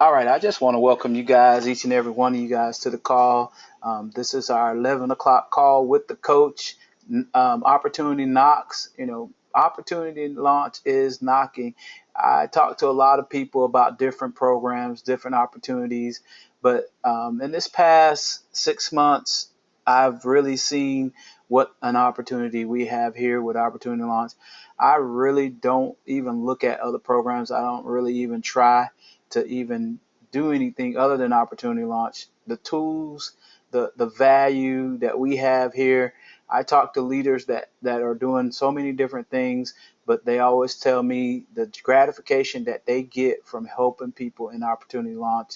All right, I just want to welcome you guys, each and every one of you guys, to the call. This is our 11 o'clock call with the coach. Opportunity knocks. Opportunity launch is knocking. I talk to a lot of people about different programs, different opportunities, but in this past 6 months, I've really seen what an opportunity we have here with Opportunity Launch. I really don't even look at other programs. I don't really even try to even do anything other than Opportunity Launch. The tools, the value that we have here. I talk to leaders that are doing so many different things, but they always tell me the gratification that they get from helping people in Opportunity Launch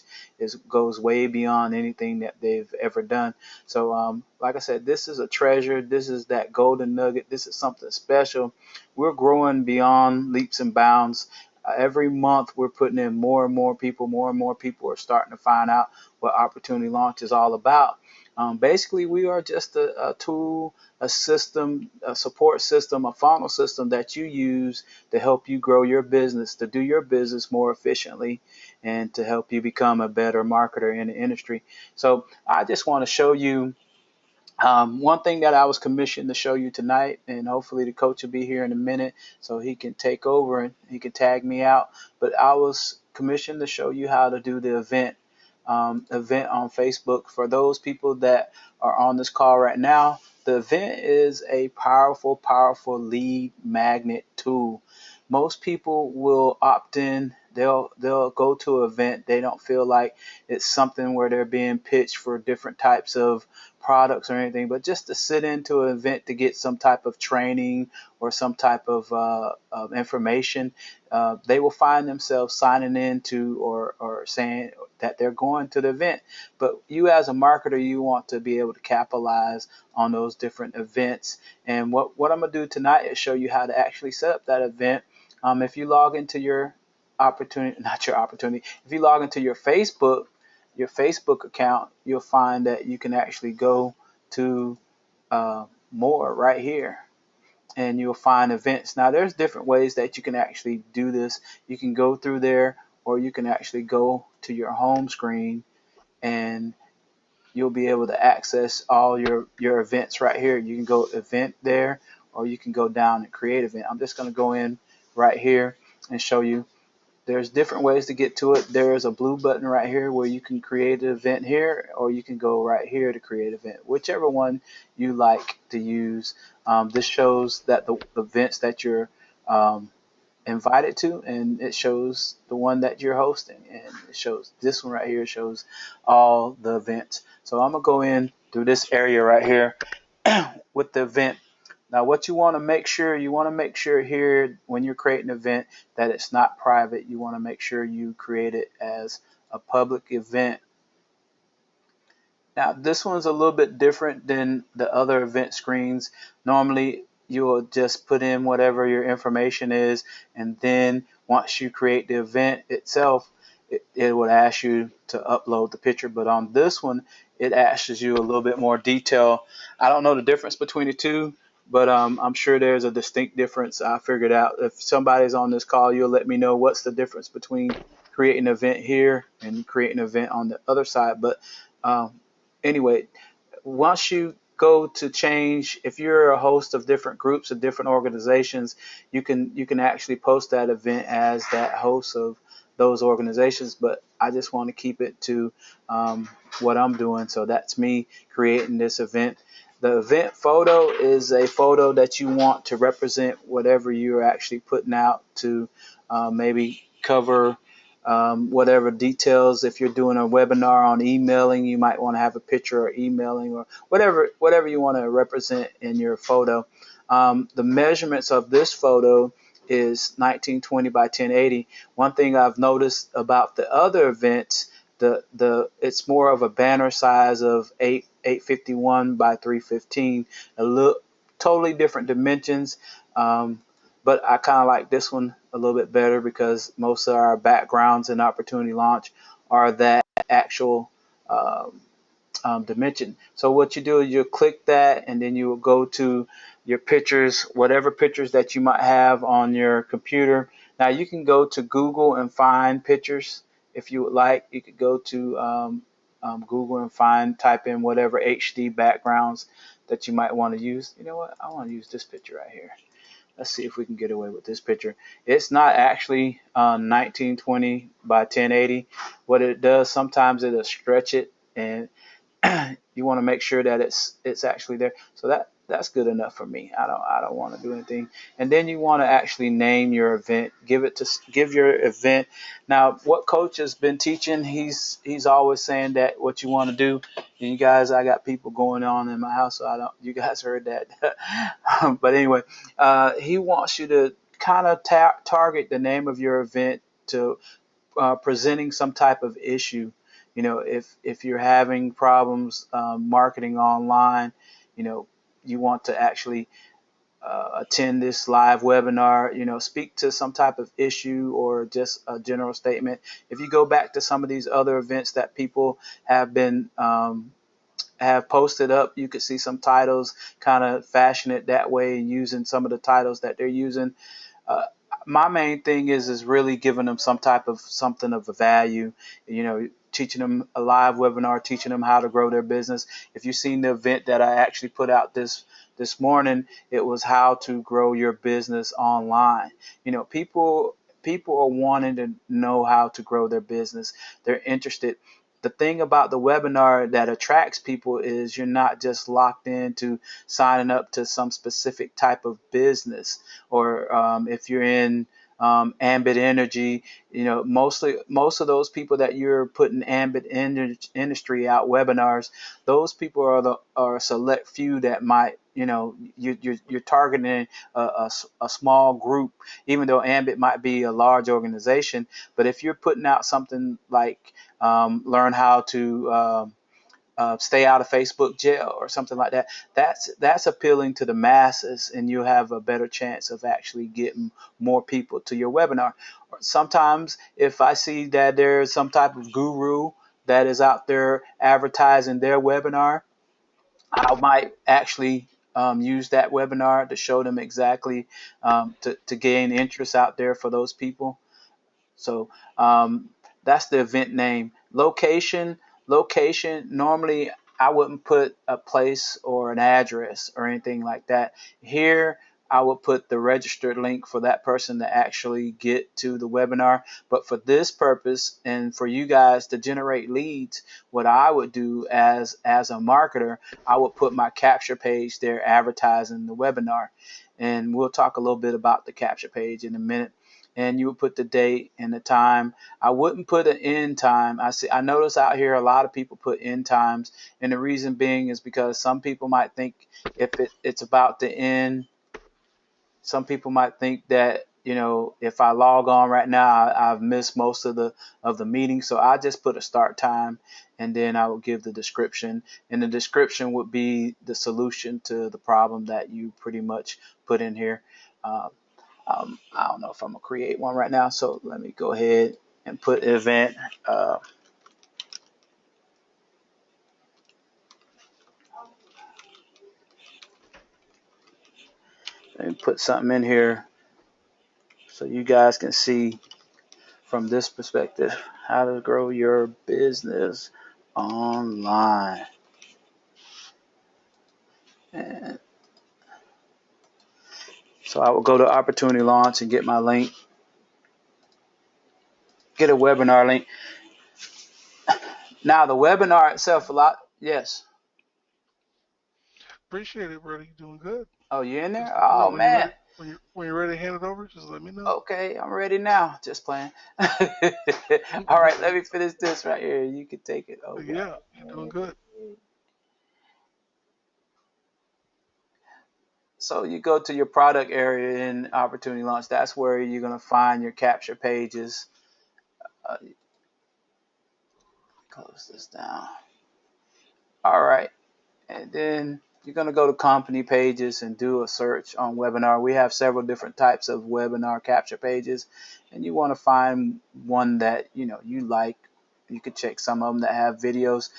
goes way beyond anything that they've ever done. So, like I said, this is a treasure. This is that golden nugget. This is something special. We're growing beyond leaps and bounds. Every month we're putting in more and more people are starting to find out what Opportunity Launch is all about. Basically, we are just a tool, a system, a support system, a funnel system that you use to help you grow your business, to do your business more efficiently, and to help you become a better marketer in the industry. So I just want to show you one thing that I was commissioned to show you tonight, and hopefully the coach will be here in a minute so he can take over and he can tag me out. But I was commissioned to show you how to do the event on Facebook. For those people that are on this call right now, the event is a powerful lead magnet tool. Most people will opt in. They'll go to an event. They don't feel like it's something where they're being pitched for different types of products or anything, but just to sit into an event to get some type of training or some type of information. They will find themselves signing into or saying that they're going to the event. But you as a marketer, you want to be able to capitalize on those different events. And what I'm going to do tonight is show you how to actually set up that event. If you log into your opportunity, not your opportunity, if you log into your Facebook account, you'll find that you can actually go to more right here and you'll find events. Now, there's different ways that you can actually do this. You can go through there, or you can actually go to your home screen and you'll be able to access all your events right here. You can go event there, or you can go down and create event. I'm just going to go in right here and show you. There's different ways to get to it. There is a blue button right here where you can create an event here, or you can go right here to create an event, whichever one you like to use. This shows that the events that you're um, invited to, and it shows the one that you're hosting, and it shows this one right here shows all the events. So I'm gonna go in through this area right here with the event. Now, what you want to make sure here when you're creating an event that it's not private. You want to make sure you create it as a public event. Now, this one's a little bit different than the other event screens. Normally, you'll just put in whatever your information is, and then once you create the event itself, it would ask you to upload the picture. But on this one, it asks you a little bit more detail. I don't know the difference between the two, but I'm sure there's a distinct difference. I figured out. If somebody's on this call, you'll let me know what's the difference between creating an event here and creating an event on the other side. But um, anyway, once you go to change, if you're a host of different groups of different organizations, you can actually post that event as that host of those organizations. But I just want to keep it to what I'm doing. So that's me creating this event. The event photo is a photo that you want to represent whatever you're actually putting out to maybe cover whatever details. If you're doing a webinar on emailing, you might want to have a picture or emailing or whatever you want to represent in your photo. The measurements of this photo is 1920 by 1080. One thing I've noticed about the other events, it's more of a banner size of 851 by 315. A little totally different dimensions. But I kind of like this one a little bit better because most of our backgrounds in Opportunity Launch are that actual um, dimension. So what you do is you click that, and then you will go to your pictures, whatever pictures that you might have on your computer. Now you can go to Google and find pictures If you would like, you could go to Google and type in whatever HD backgrounds that you might want to use. You know what? I want to use this picture right here. Let's see if we can get away with this picture. It's not actually 1920 by 1080. What it does, sometimes it'll stretch it, and you want to make sure that it's actually there. So that's good enough for me. I don't want to do anything. And then you want to actually name your event. Give your event. Now, what coach has been teaching, he's always saying that what you want to do. And you guys, I got people going on in my house, so I don't. You guys heard that. But anyway, he wants you to kind of target the name of your event to presenting some type of issue. You know, if you're having problems marketing online, you know, you want to actually attend this live webinar, you know, speak to some type of issue or just a general statement. If you go back to some of these other events that people have been have posted up, you could see some titles kind of fashion it that way, using some of the titles that they're using. uh, my main thing is really giving them some type of something of a value, you know, teaching them a live webinar, teaching them how to grow their business. If you've seen the event that I actually put out this morning, it was how to grow your business online. You know, people are wanting to know how to grow their business. They're interested. The thing about the webinar that attracts people is you're not just locked into signing up to some specific type of business, or if you're in Ambit Energy, you know, most of those people that you're putting Ambit Industry out webinars, those people are a select few that might, you know, you're targeting a small group, even though Ambit might be a large organization. But if you're putting out something like learn how to stay out of Facebook jail or something like that. That's appealing to the masses, and you have a better chance of actually getting more people to your webinar. Sometimes, if I see that there's some type of guru that is out there advertising their webinar, I might actually use that webinar to show them exactly to gain interest out there for those people. So that's the event name. Location. Normally, I wouldn't put a place or an address or anything like that. Here, I would put the registered link for that person to actually get to the webinar. But for this purpose and for you guys to generate leads, what I would do as a marketer, I would put my capture page there advertising the webinar. And we'll talk a little bit about the capture page in a minute. And you would put the date and the time. I wouldn't put an end time. I notice out here a lot of people put end times, and the reason being is because some people might think if it's about to end, some people might think that, you know, if I log on right now, I've missed most of the meeting. So I just put a start time, and then I will give the description, and the description would be the solution to the problem that you pretty much put in here. Uh, I don't know if I'm gonna create one right now, so let me go ahead and put event. Let me put something in here so you guys can see from this perspective how to grow your business online. And so I will go to opportunity launch and get my link, get a webinar link. Now the webinar itself, a lot. Yes. Appreciate it, brother. You doing good. Oh, you in there? Just let me know Oh when you're man. ready. When you're ready to hand it over, just let me know. Okay, I'm ready now. Just playing. All right, let me finish this right here. You can take it over. Yeah, you're doing good. So you go to your product area in opportunity launch. That's where you're gonna find your capture pages. Uh, Close this down. All right, and then you're gonna go to company pages and do a search on webinar. We have several different types of webinar capture pages, and you want to find one that you know you like. You could check some of them that have videos,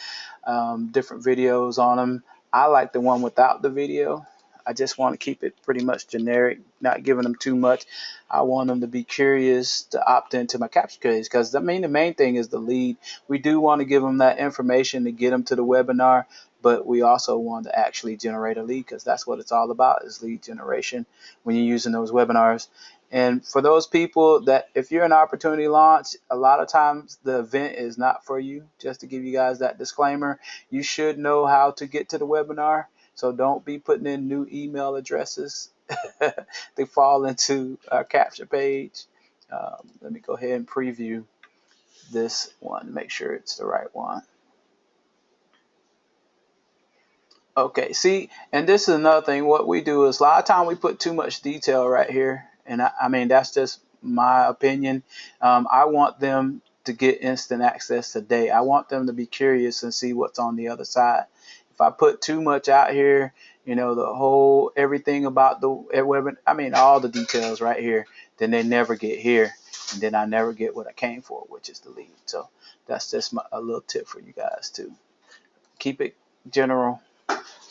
different videos on them. I like the one without the video. I just want to keep it pretty much generic, not giving them too much. I want them to be curious to opt into my capture page because I mean the main thing is the lead. We do want to give them that information to get them to the webinar, but we also want to actually generate a lead because that's what it's all about is lead generation when you're using those webinars. And for those people that if you're an opportunity launch, a lot of times the event is not for you. Just to give you guys that disclaimer, you should know how to get to the webinar. So don't be putting in new email addresses. They fall into our capture page. Let me go ahead and preview this one, make sure it's the right one. Okay, see, and this is another thing. What we do is a lot of time we put too much detail right here, and I mean that's just my opinion. I want them to get instant access today. I want them to be curious and see what's on the other side. If I put too much out here, the whole everything about the web, I mean all the details right here, then they never get here, and then I never get what I came for, which is the lead. So that's just a little tip for you guys to keep it general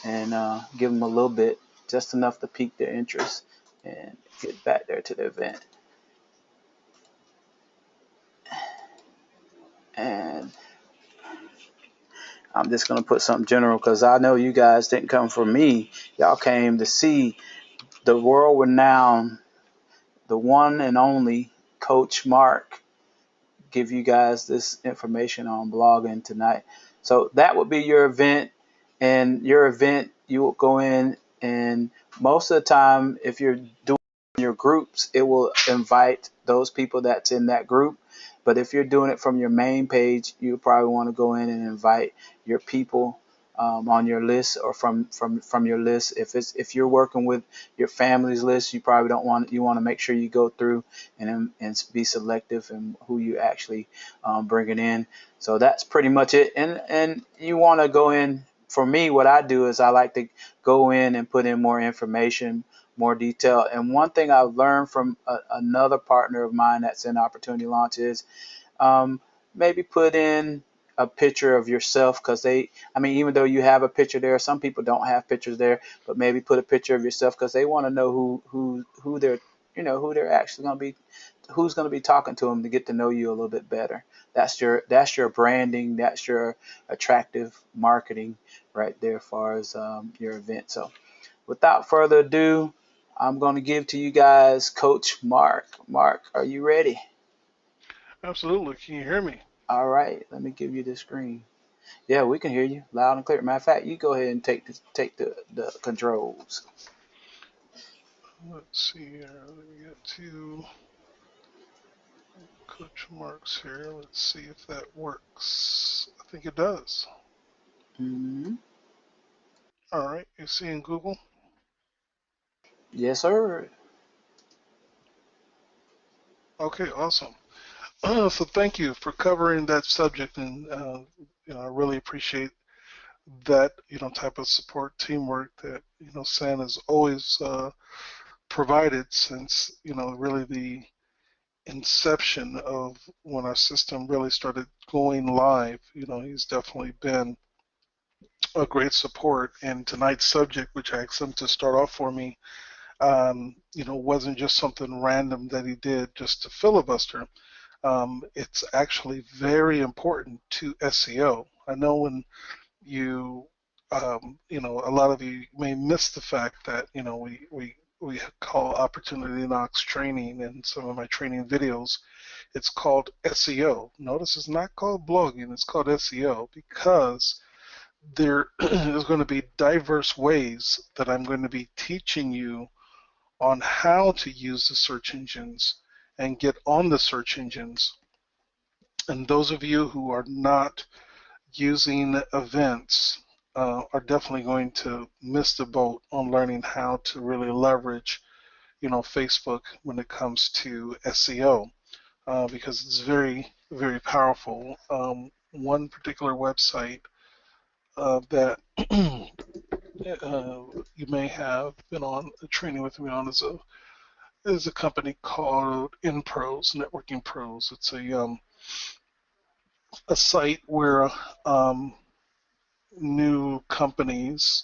and give them a little bit, just enough to pique their interest and get back there to the event. And I'm just going to put something general because I know you guys didn't come for me. Y'all came to see the world renowned, the one and only Coach Mark give you guys this information on blogging tonight. So that would be your event. And your event, you will go in, and most of the time, if you're doing your groups, it will invite those people that's in that group. But if you're doing it from your main page, you probably want to go in and invite your people on your list or from your list. If you're working with your family's list, you want to make sure you go through and be selective in who you actually bringing in. So that's pretty much it. And you want to go in. For me, what I do is I like to go in and put in more information, more detail. And one thing I've learned from another partner of mine that's in Opportunity Launch is um, maybe put in a picture of yourself because even though you have a picture there, some people don't have pictures there, but maybe put a picture of yourself because they want to know who they're, who they're actually going to be, who's going to be talking to them to get to know you a little bit better. That's your branding. That's your attractive marketing right there as far as your event. So without further ado, I'm going to give to you guys Coach Mark. Mark, are you ready? Absolutely. Can you hear me? All right, let me give you the screen. Yeah, we can hear you loud and clear. Matter of fact, you go ahead and take the controls. Let's see here. Let me get to Coach Marks here. Let's see if that works. I think it does. Mm-hmm. All right. You see in Google? Yes, sir. Okay, awesome. So thank you for covering that subject, and I really appreciate that type of support teamwork that San has always provided since really the inception of when our system really started going live. He's definitely been a great support. And tonight's subject, which I asked him to start off for me, wasn't just something random that he did just to filibuster. It's actually very important to SEO. I know when a lot of you may miss the fact that, we call Opportunity Knocks training and some of my training videos, it's called SEO. Notice it's not called blogging, it's called SEO because there is going to be diverse ways that I'm going to be teaching you on how to use the search engines and get on the search engines. And those of you who are not using events are definitely going to miss the boat on learning how to really leverage, Facebook when it comes to SEO because it's very, very powerful. One particular website that you may have been on a training with me on is a company called InPros, Networking Pros. It's a site where new companies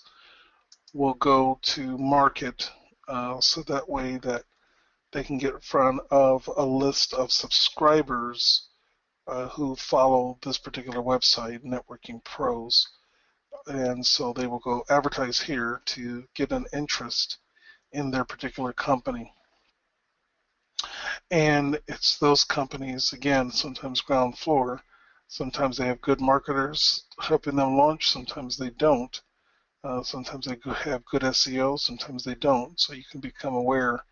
will go to market, so that way that they can get in front of a list of subscribers who follow this particular website, Networking Pros. And so they will go advertise here to get an interest in their particular company. And it's those companies, again, sometimes ground floor. Sometimes they have good marketers helping them launch, sometimes they don't. Sometimes they have good SEO, sometimes they don't. So you can become aware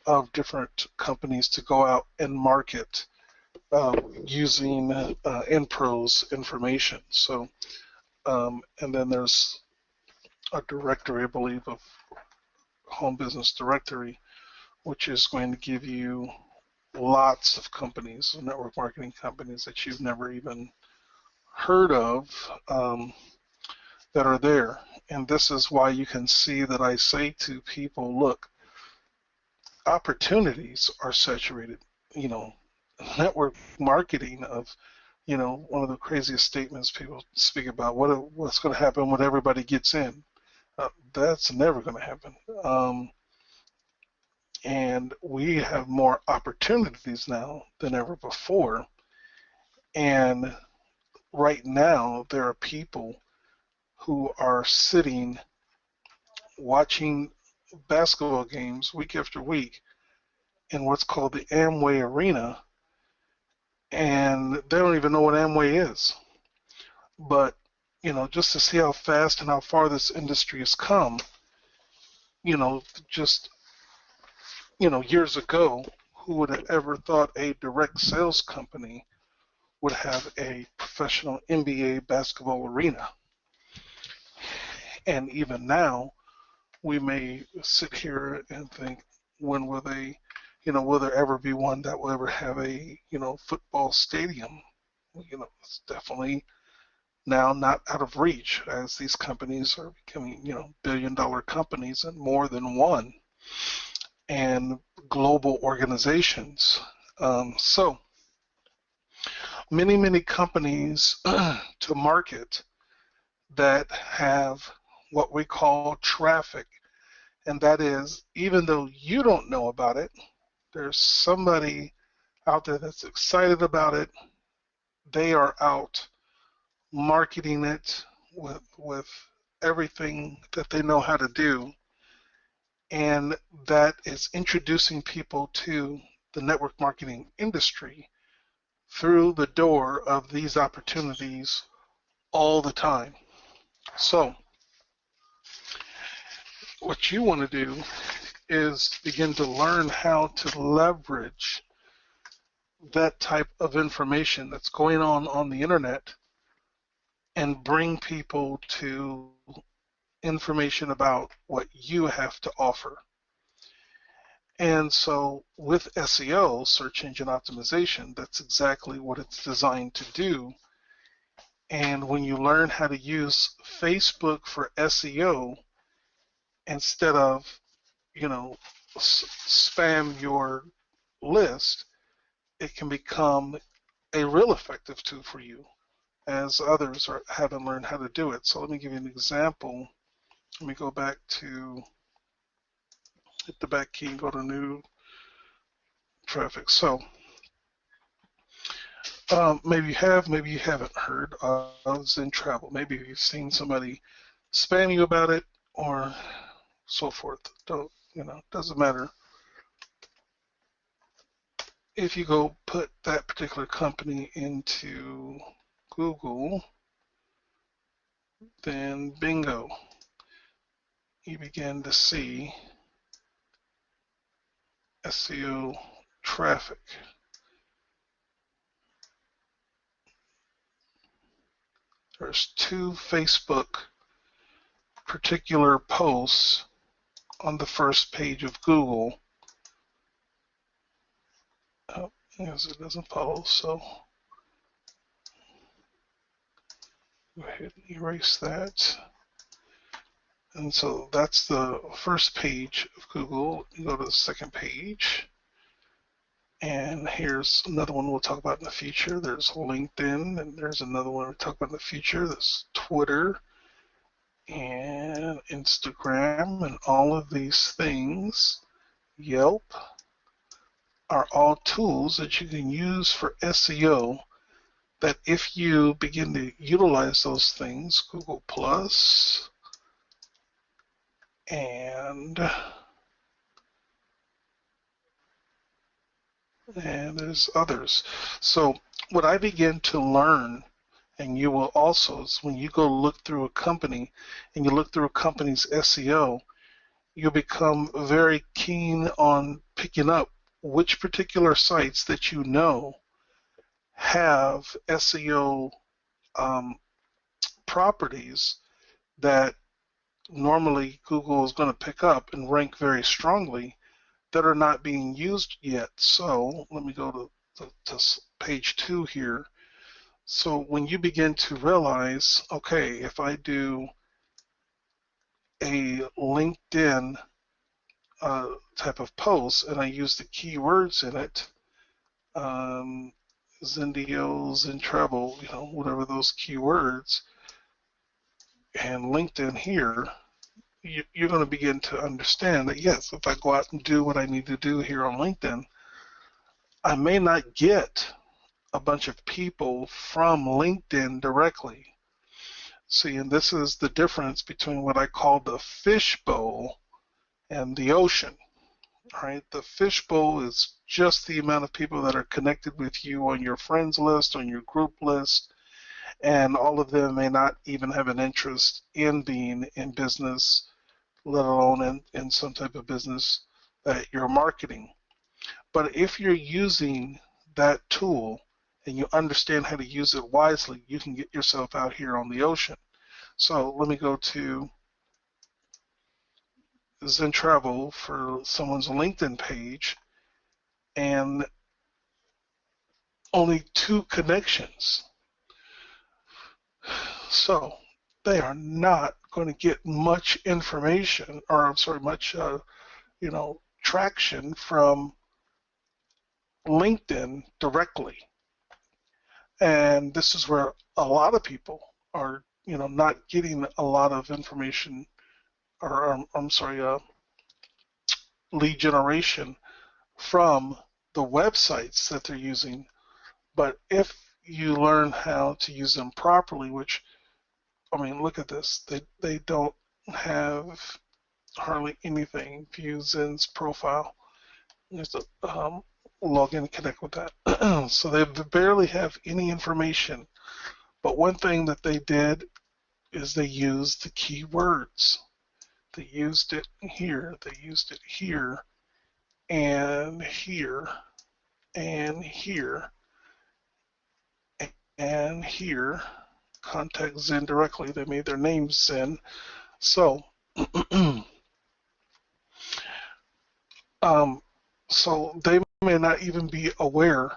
of different companies to go out and market using NPRO's information. So, and then there's a directory, I believe, of Home Business Directory, which is going to give you lots of companies, network marketing companies that you've never even heard of, that are there. And this is why you can see that I say to people, look, opportunities are saturated. Network marketing of, one of the craziest statements people speak about, what's going to happen when everybody gets in. That's never going to happen. And we have more opportunities now than ever before. And right now, there are people who are sitting watching basketball games week after week in what's called the Amway Arena, and they don't even know what Amway is. But, just to see how fast and how far this industry has come, just, years ago, who would have ever thought a direct sales company would have a professional NBA basketball arena? And even now, we may sit here and think, when will they, will there ever be one that will ever have a, football stadium? It's definitely now not out of reach, as these companies are becoming, billion-dollar companies and more than one, and global organizations. So many companies to market that have what we call traffic. And that is, even though you don't know about it, there's somebody out there that's excited about it. They are out marketing it with everything that they know how to do. And that is introducing people to the network marketing industry through the door of these opportunities all the time. So what you want to do is begin to learn how to leverage that type of information that's going on the internet and bring people to information about what you have to offer. And so with SEO, search engine optimization, that's exactly what it's designed to do. And when you learn how to use Facebook for SEO instead of, spam your list, it can become a real effective tool for you, as others haven't learned how to do it. So let me give you an example. Let me go back to, hit the back key and go to new traffic. So maybe you have, maybe you haven't heard of Zen Travel. Maybe you've seen somebody spam you about it or so forth. Doesn't matter. If you go put that particular company into Google, then bingo, you begin to see SEO traffic. There's 2 Facebook particular posts on the first page of Google. Oh, yes, it doesn't follow, so go ahead and erase that. And so that's the first page of Google. You go to the second page. And here's another one we'll talk about in the future. There's LinkedIn, and there's another one we'll talk about in the future. There's Twitter, and Instagram and all of these things, Yelp, are all tools that you can use for SEO, that if you begin to utilize those things, Google Plus, and there's others. So what I begin to learn, and you will also, is when you go look through a company and you look through a company's SEO, you'll become very keen on picking up which particular sites that you know have SEO properties that normally Google is going to pick up and rank very strongly, that are not being used yet. So let me go to page 2 here. So when you begin to realize, okay, if I do a LinkedIn type of post and I use the keywords in it, Zendio, Zentravel, whatever those keywords, and LinkedIn here, you're going to begin to understand that, yes, if I go out and do what I need to do here on LinkedIn, I may not get a bunch of people from LinkedIn directly. See, and this is the difference between what I call the fishbowl and the ocean. All right, the fishbowl is just the amount of people that are connected with you on your friends list, on your group list, and all of them may not even have an interest in being in business, let alone in some type of business that you're marketing. But if you're using that tool and you understand how to use it wisely, you can get yourself out here on the ocean. So let me go to Zentravel for someone's LinkedIn page, and only 2 connections. So they are not going to get much information, or I'm sorry, much traction from LinkedIn directly. And this is where a lot of people are, not getting a lot of information, or lead generation from the websites that they're using. But if you learn how to use them properly, which, look at this, they don't have hardly anything. View Zen's profile. You have to log in and connect with that. So they barely have any information. But one thing that they did is they used the keywords. They used it here. They used it here, and here, and here, and here. Contact Zen directly. They made their name Zen. So, so they may not even be aware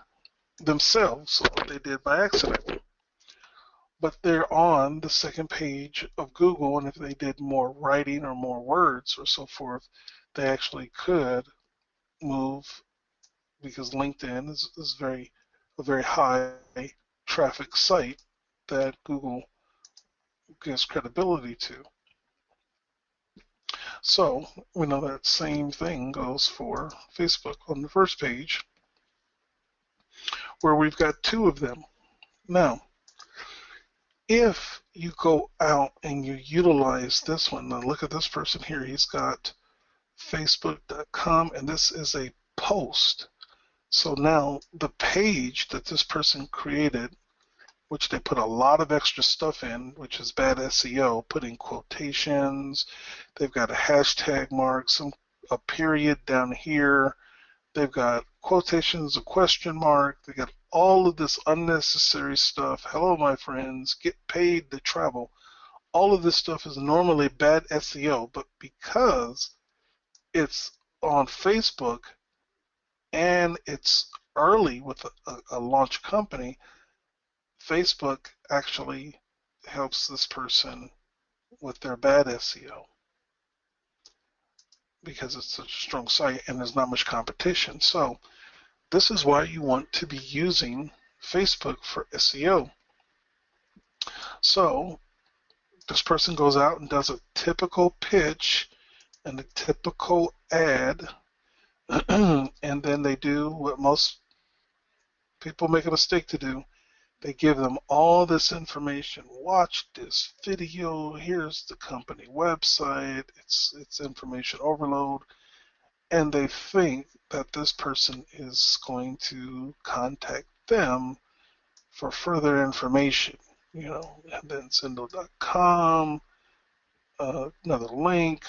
themselves of what they did by accident. But they're on the second page of Google, and if they did more writing or more words or so forth, they actually could move, because LinkedIn is a very high traffic site that Google gives credibility to. So we know that same thing goes for Facebook on the first page, where we've got 2 of them. Now, if you go out and you utilize this one, now look at this person here, he's got facebook.com, and this is a post. So now the page that this person created, which they put a lot of extra stuff in, which is bad SEO, putting quotations, they've got a hashtag mark, a period down here, they've got quotations, a question mark, they got all of this unnecessary stuff. Hello, my friends, get paid to travel. All of this stuff is normally bad SEO, but because it's on Facebook and it's early with a launch company, Facebook actually helps this person with their bad SEO because it's such a strong site and there's not much competition. So this is why you want to be using Facebook for SEO. So This person goes out and does a typical pitch and a typical ad, and then they do what most people make a mistake to do. They give them all this information. Watch this video. Here's the company website. It's information overload. And they think that this person is going to contact them for further information. And then Zendo.com, another link.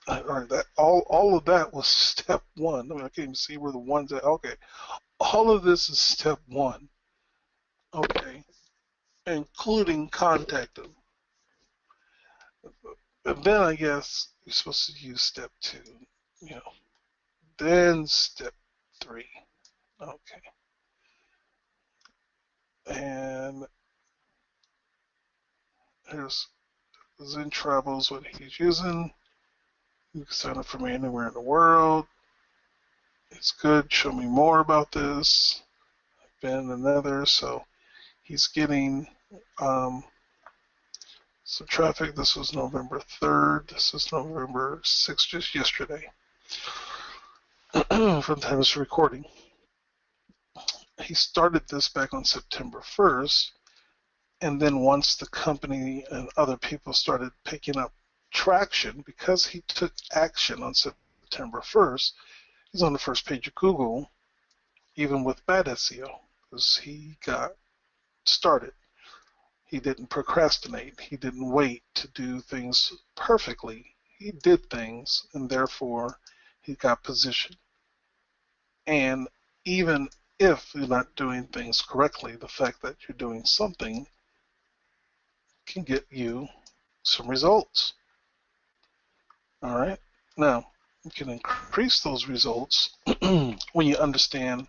All of that was step one. I can't even see where the ones at. Okay, all of this is step one. Okay, including contact them. And then I guess you're supposed to use step two. Then step three. Okay. And here's Zen Travels, what he's using. You can sign up for me anywhere in the world. It's good. Show me more about this. I've been another, so he's getting some traffic. This was November 3rd. This is November 6th, just yesterday. From the time of this recording. He started this back on September 1st, and then once the company and other people started picking up traction, because he took action on September 1st, he's on the first page of Google, even with bad SEO, because he got started. He didn't procrastinate. He didn't wait to do things perfectly. He did things, and therefore he got position. And even if you're not doing things correctly, the fact that you're doing something can get you some results. All right? Now, you can increase those results when you understand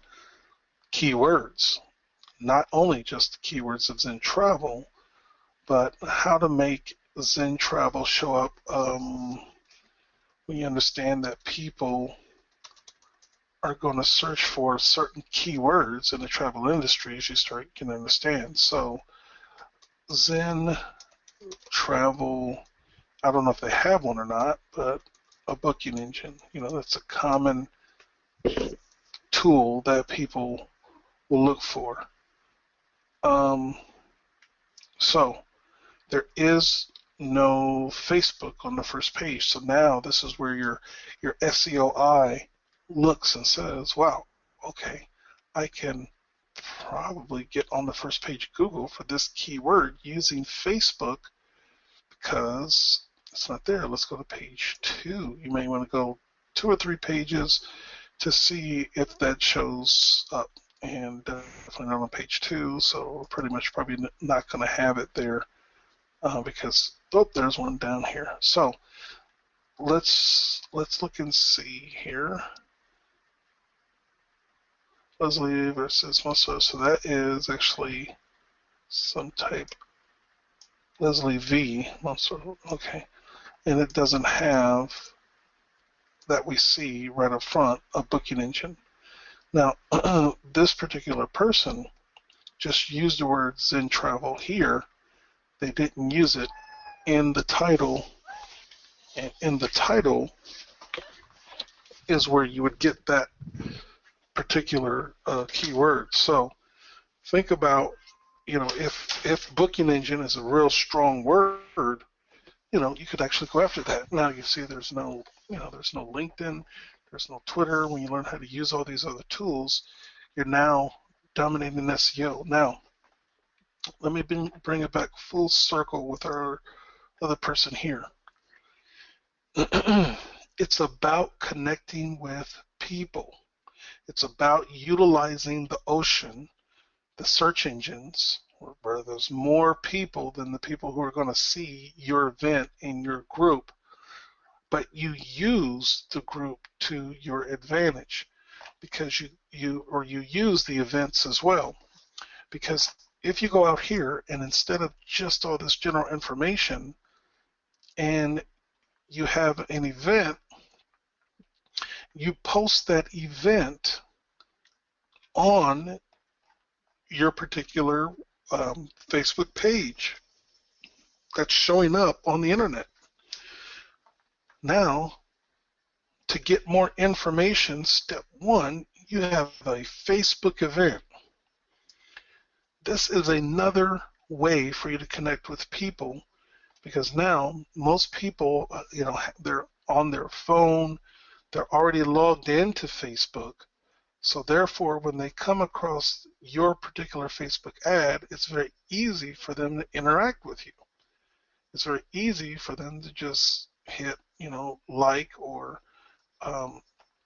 keywords. Not only just the keywords of Zen Travel, but how to make Zen Travel show up when you understand that people are going to search for certain keywords in the travel industry as you start can understand. So Zen Travel, I don't know if they have one or not, but a booking engine, that's a common tool that people will look for. So there is no Facebook on the first page. So now this is where your SEO eye looks and says, wow, okay, I can probably get on the first page of Google for this keyword using Facebook because it's not there. Let's go to page 2. You may want to go 2 or 3 pages to see if that shows up, and definitely not on page 2, so pretty much probably not going to have it there because, there's one down here. So let's look and see here. Leslie versus Monster. So that is actually some type Leslie V. Monster. Okay. And it doesn't have that we see right up front a booking engine. Now, this particular person just used the word Zen Travel here. They didn't use it in the title. And in the title is where you would get that particular keyword. So think about, if booking engine is a real strong word, you could actually go after that. Now you see there's no LinkedIn, there's no Twitter. When you learn how to use all these other tools, you're now dominating SEO. Now, let me bring it back full circle with our other person here. It's about connecting with people. It's about utilizing the ocean, the search engines, where there's more people than the people who are going to see your event in your group. But you use the group to your advantage because you use the events as well. Because if you go out here and instead of just all this general information and you have an event, you post that event on your particular Facebook page. that's showing up on the internet. Now, to get more information, step one, you have a Facebook event. This is another way for you to connect with people, because now most people, they're on their phone, they're already logged into Facebook. So therefore, when they come across your particular Facebook ad, it's very easy for them to interact with you. It's very easy for them to just hit, like, or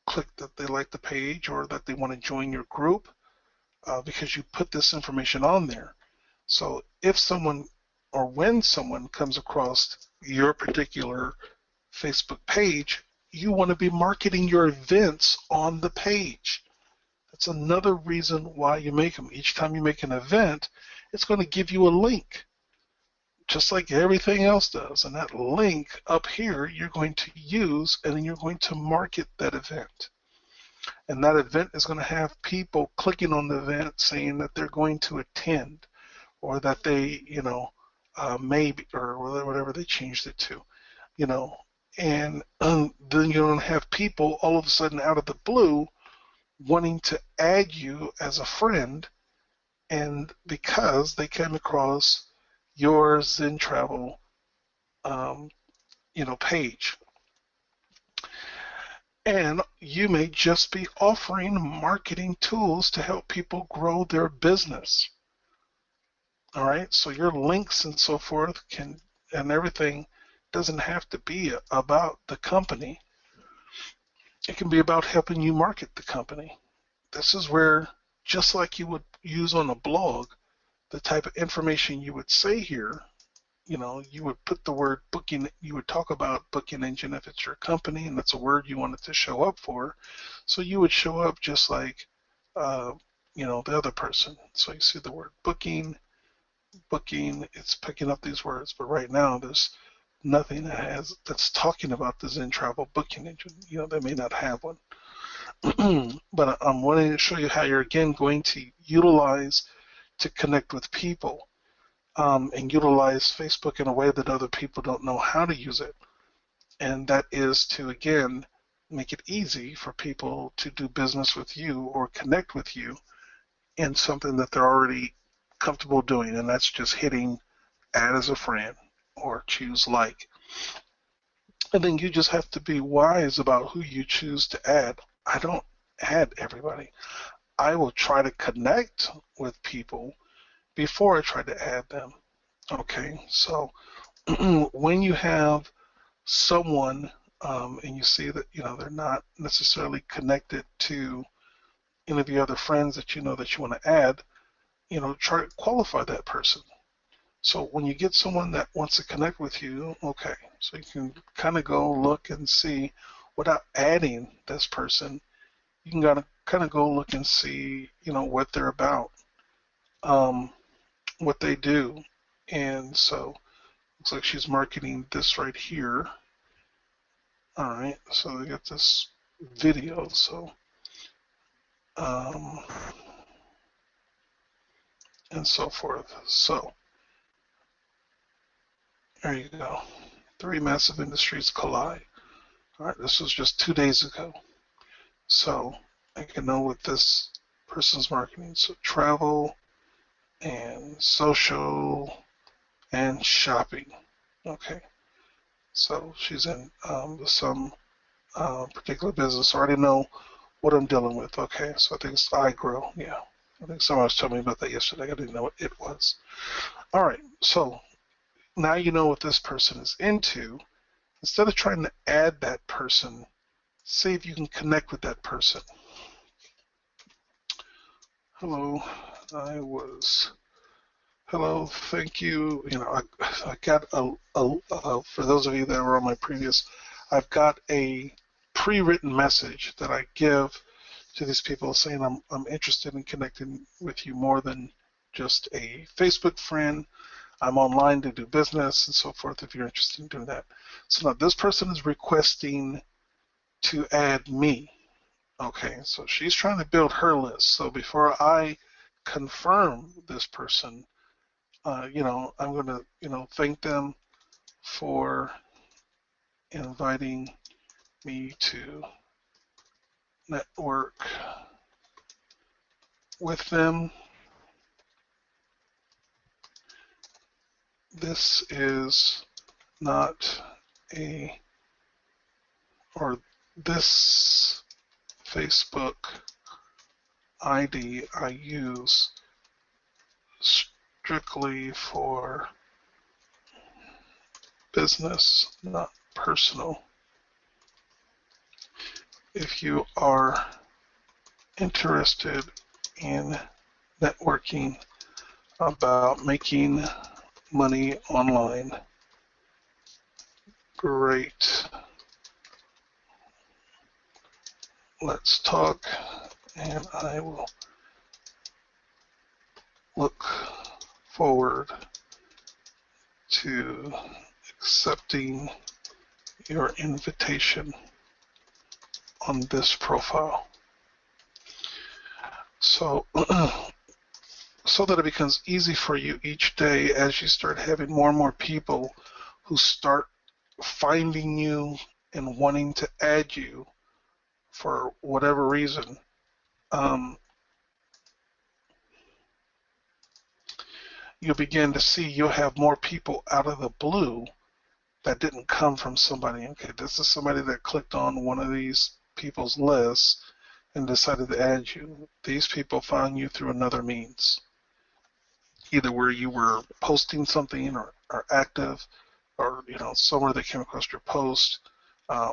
click that they like the page, or that they want to join your group, because you put this information on there. So if someone, or when someone comes across your particular Facebook page, you want to be marketing your events on the page. That's another reason why you make them. Each time you make an event, it's going to give you a link, just like everything else does. And that link up here, you're going to use, and then you're going to market that event. And that event is going to have people clicking on the event saying that they're going to attend, or that they, maybe, or whatever they changed it to, and then you're going to have people all of a sudden out of the blue wanting to add you as a friend, and because they came across your Zen Travel, page. And you may just be offering marketing tools to help people grow their business. All right, so your links and so forth and everything doesn't have to be about the company. It can be about helping you market the company. This is where, just like you would use on a blog, the type of information you would say here, you would put the word booking, you would talk about booking engine if it's your company and that's a word you wanted to show up for. So you would show up just like, the other person. So you see the word booking, it's picking up these words, but right now there's nothing that's talking about the Zen Travel booking engine. They may not have one. But I'm wanting to show you how you're again going to utilize to connect with people, and utilize Facebook in a way that other people don't know how to use it. And that is to, again, make it easy for people to do business with you or connect with you in something that they're already comfortable doing, and that's just hitting add as a friend or choose like. And then you just have to be wise about who you choose to add. I don't add everybody. I will try to connect with people before I try to add them. Okay, so when you have someone, and you see that they're not necessarily connected to any of the other friends that you know that you want to add, try to qualify that person. So when you get someone that wants to connect with you, okay, so you can kind of go look and see, without adding this person, you can kind of go look and see, what they're about, what they do. And so looks like she's marketing this right here. All right, so they got this video, so and so forth. So there you go. 3 massive industries collide. All right, this was just 2 days ago. So I can know what this person's marketing. So travel and social and shopping. Okay. So she's in some particular business. I already know what I'm dealing with. Okay. So I think it's iGrow. Yeah. I think someone was telling me about that yesterday. I didn't know what it was. All right. So now you know what this person is into. Instead of trying to add that person, see if you can connect with that person. Hello, hello, thank you. I got for those of you that were on my previous, I've got a pre-written message that I give to these people saying I'm interested in connecting with you more than just a Facebook friend. I'm online to do business and so forth if you're interested in doing that. So now this person is requesting to add me. Okay, so she's trying to build her list. So before I confirm this person, I'm going to, thank them for inviting me to network with them. This is not or this Facebook ID I use strictly for business, not personal. If you are interested in networking about making money online, great. Let's talk, and I will look forward to accepting your invitation on this profile. So, so that it becomes easy for you each day as you start having more and more people who start finding you and wanting to add you for whatever reason. You'll begin to see you'll have more people out of the blue that didn't come from somebody. Okay, this is somebody that clicked on one of these people's lists and decided to add you. These people found you through another means, either where you were posting something or active, or somewhere they came across your post,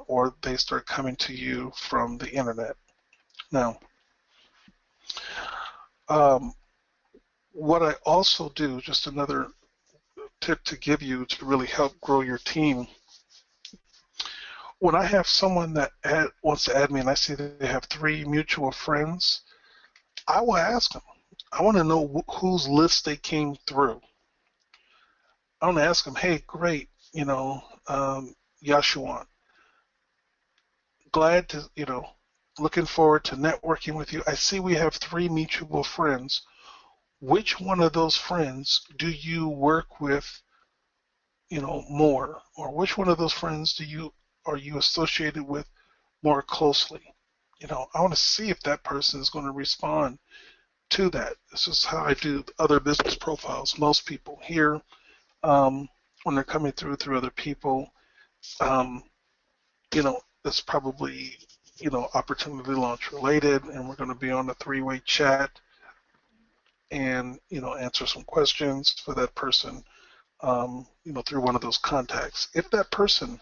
or they start coming to you from the internet. Now, what I also do, just another tip to give you to really help grow your team, when I have someone that wants to add me and I see that they have 3 mutual friends, I will ask them. I want to know whose list they came through. I want to ask them, hey, great, Yashuan, glad to, looking forward to networking with you. I see we have 3 mutual friends. Which one of those friends do you work with, more? Or which one of those friends are you associated with more closely? I want to see if that person is going to respond to that. This is how I do other business profiles. Most people here, when they're coming through other people, it's probably, opportunity launch related, and we're going to be on a 3-way chat and, answer some questions for that person, through one of those contacts. If that person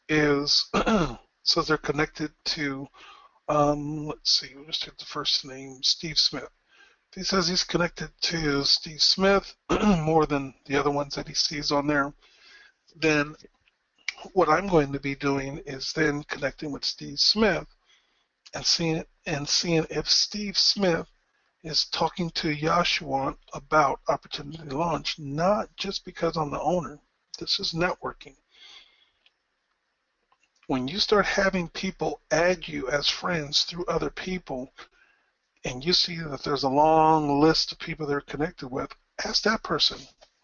is says they're connected to, let's see, we'll just take the first name, Steve Smith. If he says he's connected to Steve Smith more than the other ones that he sees on there, then what I'm going to be doing is then connecting with Steve Smith and seeing if Steve Smith is talking to Yashuan about Opportunity Launch, not just because I'm the owner. This is networking. When you start having people add you as friends through other people, and you see that there's a long list of people they're connected with, ask that person,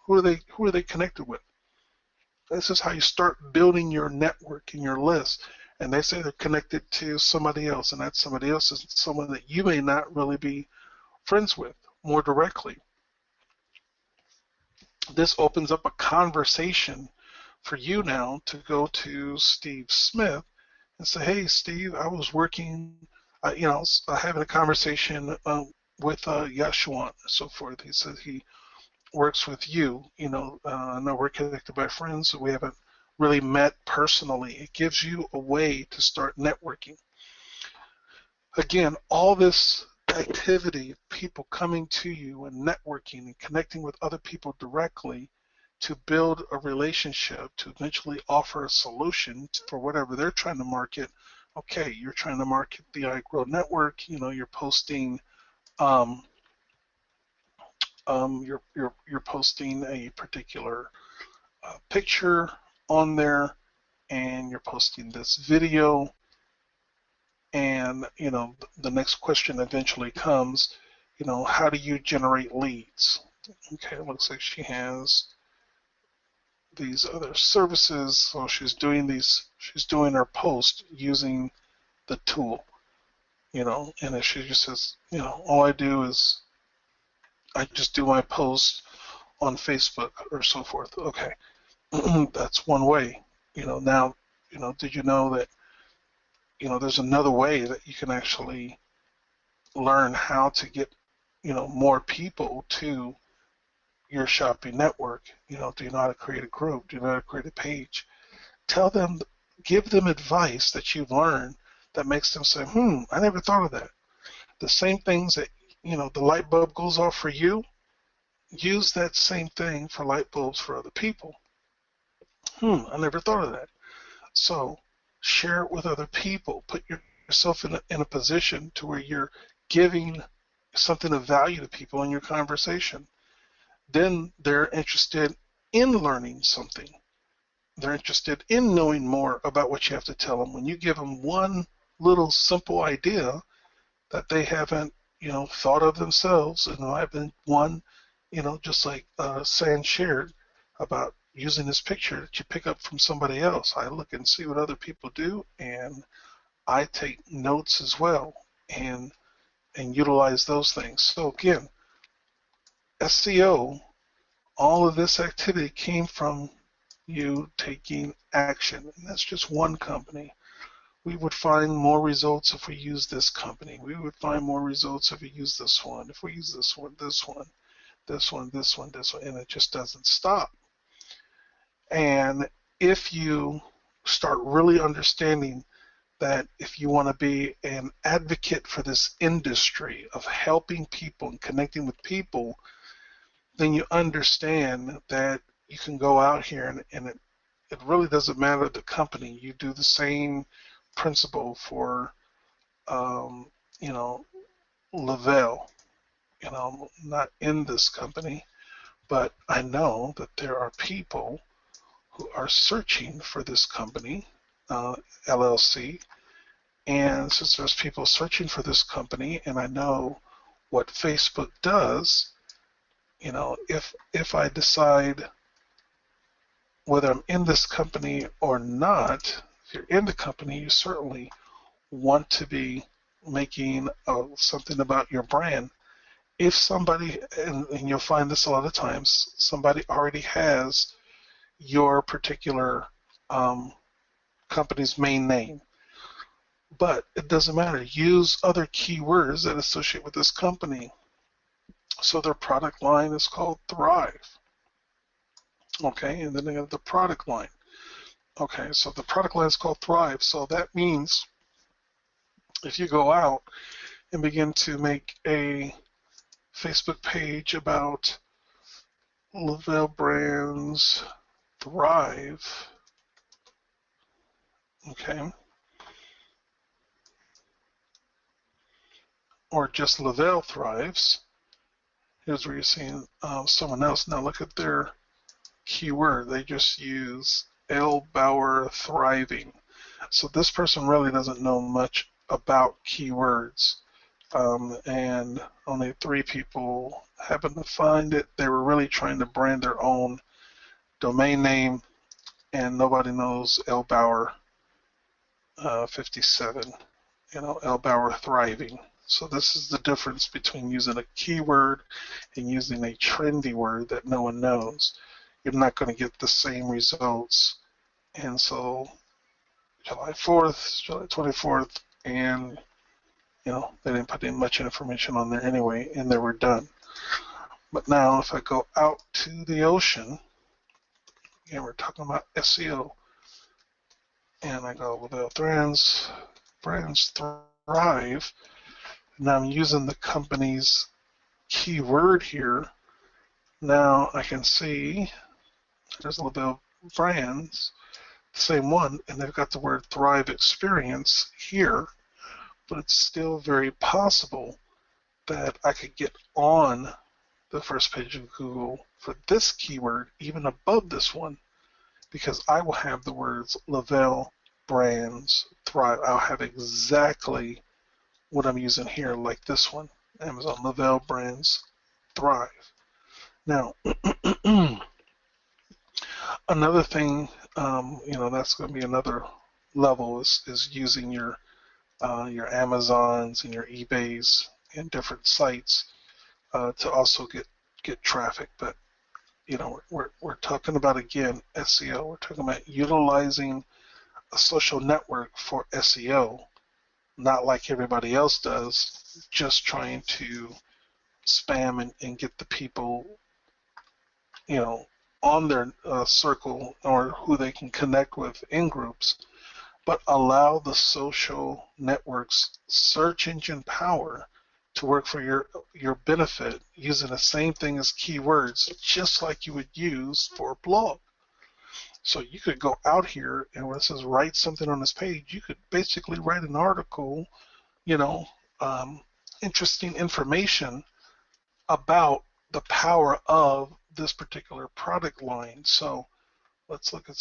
who are they connected with? This is how you start building your network and your list. And they say they're connected to somebody else, and that somebody else is someone that you may not really be friends with more directly. This opens up a conversation for you now to go to Steve Smith and say, hey, Steve, I was working, having a conversation with Yashuan and so forth. He says he works with you. I know we're connected by friends, so we haven't really met personally. It gives you a way to start networking. Again, all this activity, people coming to you and networking and connecting with other people directly to build a relationship, to eventually offer a solution for whatever they're trying to market. Okay, you're trying to market the iGrow network, you're posting you're posting a particular picture on there, and you're posting this video, and the next question eventually comes, how do you generate leads? Okay, it looks like she has these other services, so she's doing her post using the tool, and if she just says, all I do is I just do my post on Facebook or so forth. Okay, that's one way. Now, did you know that, there's another way that you can actually learn how to get, more people to your shopping network? Do you know how to create a group? Do you know how to create a page? Tell them, give them advice that you've learned that makes them say, I never thought of that. The same things that, the light bulb goes off for you, use that same thing for light bulbs for other people. I never thought of that. So share it with other people. Put yourself in a position to where you're giving something of value to people in your conversation. Then they're interested in learning something. They're interested in knowing more about what you have to tell them. When you give them one little simple idea that they haven't, thought of themselves, and I've been one, just like San shared about using this picture that you pick up from somebody else. I look and see what other people do, and I take notes as well, and utilize those things. So again, SEO, all of this activity came from you taking action, and that's just one company. We would find more results if we use this company. We would find more results if we use this one. If we use this one, this one, this one, this one, this one, and it just doesn't stop. And if you start really understanding that if you want to be an advocate for this industry of helping people and connecting with people, then you understand that you can go out here and it really doesn't matter the company. You do the same principle for, Lavelle. Not in this company, but I know that there are people who are searching for this company, LLC, and since there's people searching for this company, and I know what Facebook does, if I decide whether I'm in this company or not, if you're in the company, you certainly want to be making something about your brand. If somebody, and you'll find this a lot of times, somebody already has your particular company's main name, but it doesn't matter. Use other keywords that associate with this company. So their product line is called Thrive. Okay, and then they have the product line. Okay, so the product line is called Thrive. So that means if you go out and begin to make a Facebook page about Lavelle Brands Thrive, okay, or just Lavelle Thrives, here's where you're seeing someone else. Now look at their keyword. They just use L. Bauer Thriving. So this person really doesn't know much about keywords, and only 3 people happened to find it. They were really trying to brand their own domain name, and nobody knows L. Bauer 57, L. Bauer Thriving. So this is the difference between using a keyword and using a trendy word that no one knows. You're not going to get the same results. And so July 4th, July 24th, and they didn't put in much information on there anyway, and they were done. But now if I go out to the ocean, again, we're talking about SEO, and I go Lavelle Brands Thrive. Now I'm using the company's keyword here. Now I can see there's Lavelle Brands, the same one, and they've got the word Thrive Experience here, but it's still very possible that I could get on the first page of Google for this keyword even above this one, because I will have the words Lavelle Brands Thrive. I'll have exactly what I'm using here, like this one. Amazon Lavelle Brands Thrive. Now, another thing, that's going to be another level is using your Amazons and your eBays and different sites to also get traffic. But we're talking about, again, SEO. We're talking about utilizing a social network for SEO, not like everybody else does, just trying to spam and get the people, on their circle or who they can connect with in groups, but allow the social network's search engine power to work for your benefit using the same thing as keywords, just like you would use for a blog. So you could go out here and when it says write something on this page, you could basically write an article, you know, um, interesting information about the power of this particular product line. So let's look at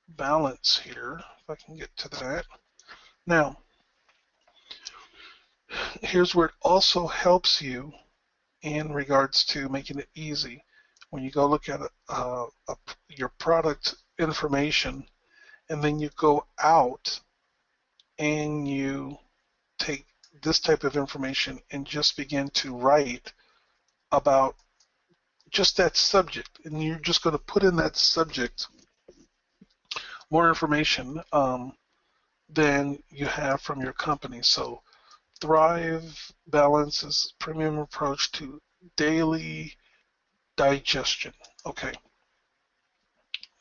balance here, if I can get to that. Now, here's where it also helps you in regards to making it easy. When you go look at your product information, and then you go out and you take this type of information and just begin to write about just that subject, and you're just going to put in that subject more information than you have from your company. So Thrive balances premium approach to daily digestion. Okay,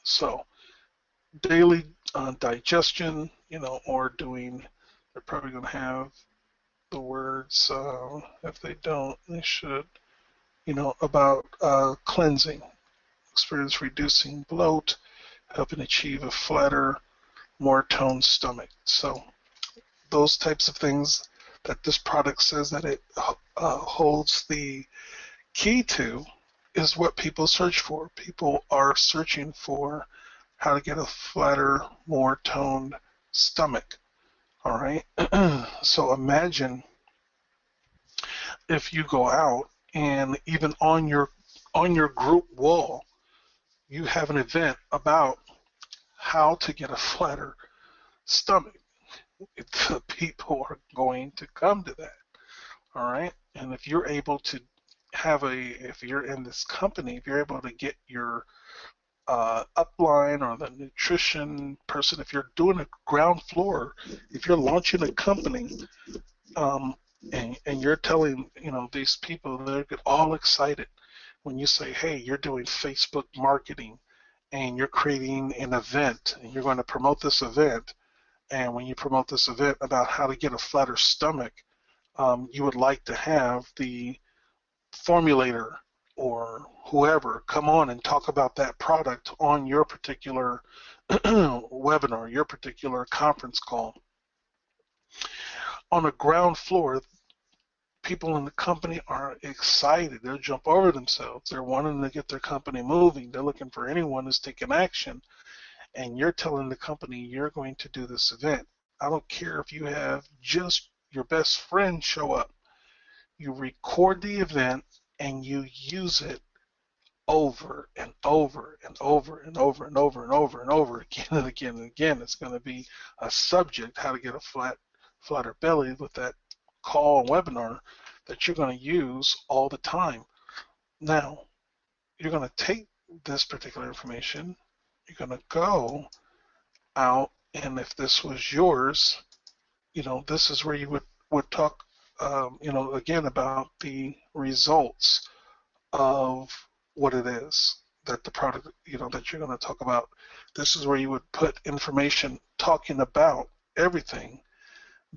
so daily digestion, or doing, they're probably going to have the words, if they don't, they should, about cleansing, experience reducing bloat, helping achieve a flatter, more toned stomach. So those types of things that this product says that it holds the key to is what people search for. People are searching for how to get a flatter, more toned stomach. All right. So imagine if you go out and even on your group wall, you have an event about how to get a flatter stomach. The people are going to come to that. All right. And if you're able to if you're in this company, if you're able to get your upline or the nutrition person, if you're doing a ground floor, if you're launching a company, um, and you're telling these people, they get all excited when you say, hey, you're doing Facebook marketing and you're creating an event and you're going to promote this event, and when you promote this event about how to get a flatter stomach, you would like to have the formulator or whoever come on and talk about that product on your particular webinar, your particular conference call. On the ground floor, people in the company are excited. They'll jump over themselves. They're wanting to get their company moving. They're looking for anyone who's taking action. And you're telling the company you're going to do this event. I don't care if you have just your best friend show up. You record the event and you use it over and over and over and over and over and over and over again and again and again. It's going to be a subject, how to get a flatter belly, with that call and webinar that you're going to use all the time. Now, you're going to take this particular information, you're going to go out, and if this was yours, this is where you would talk, again, about the results of what it is that the product, that you're going to talk about. This is where you would put information talking about everything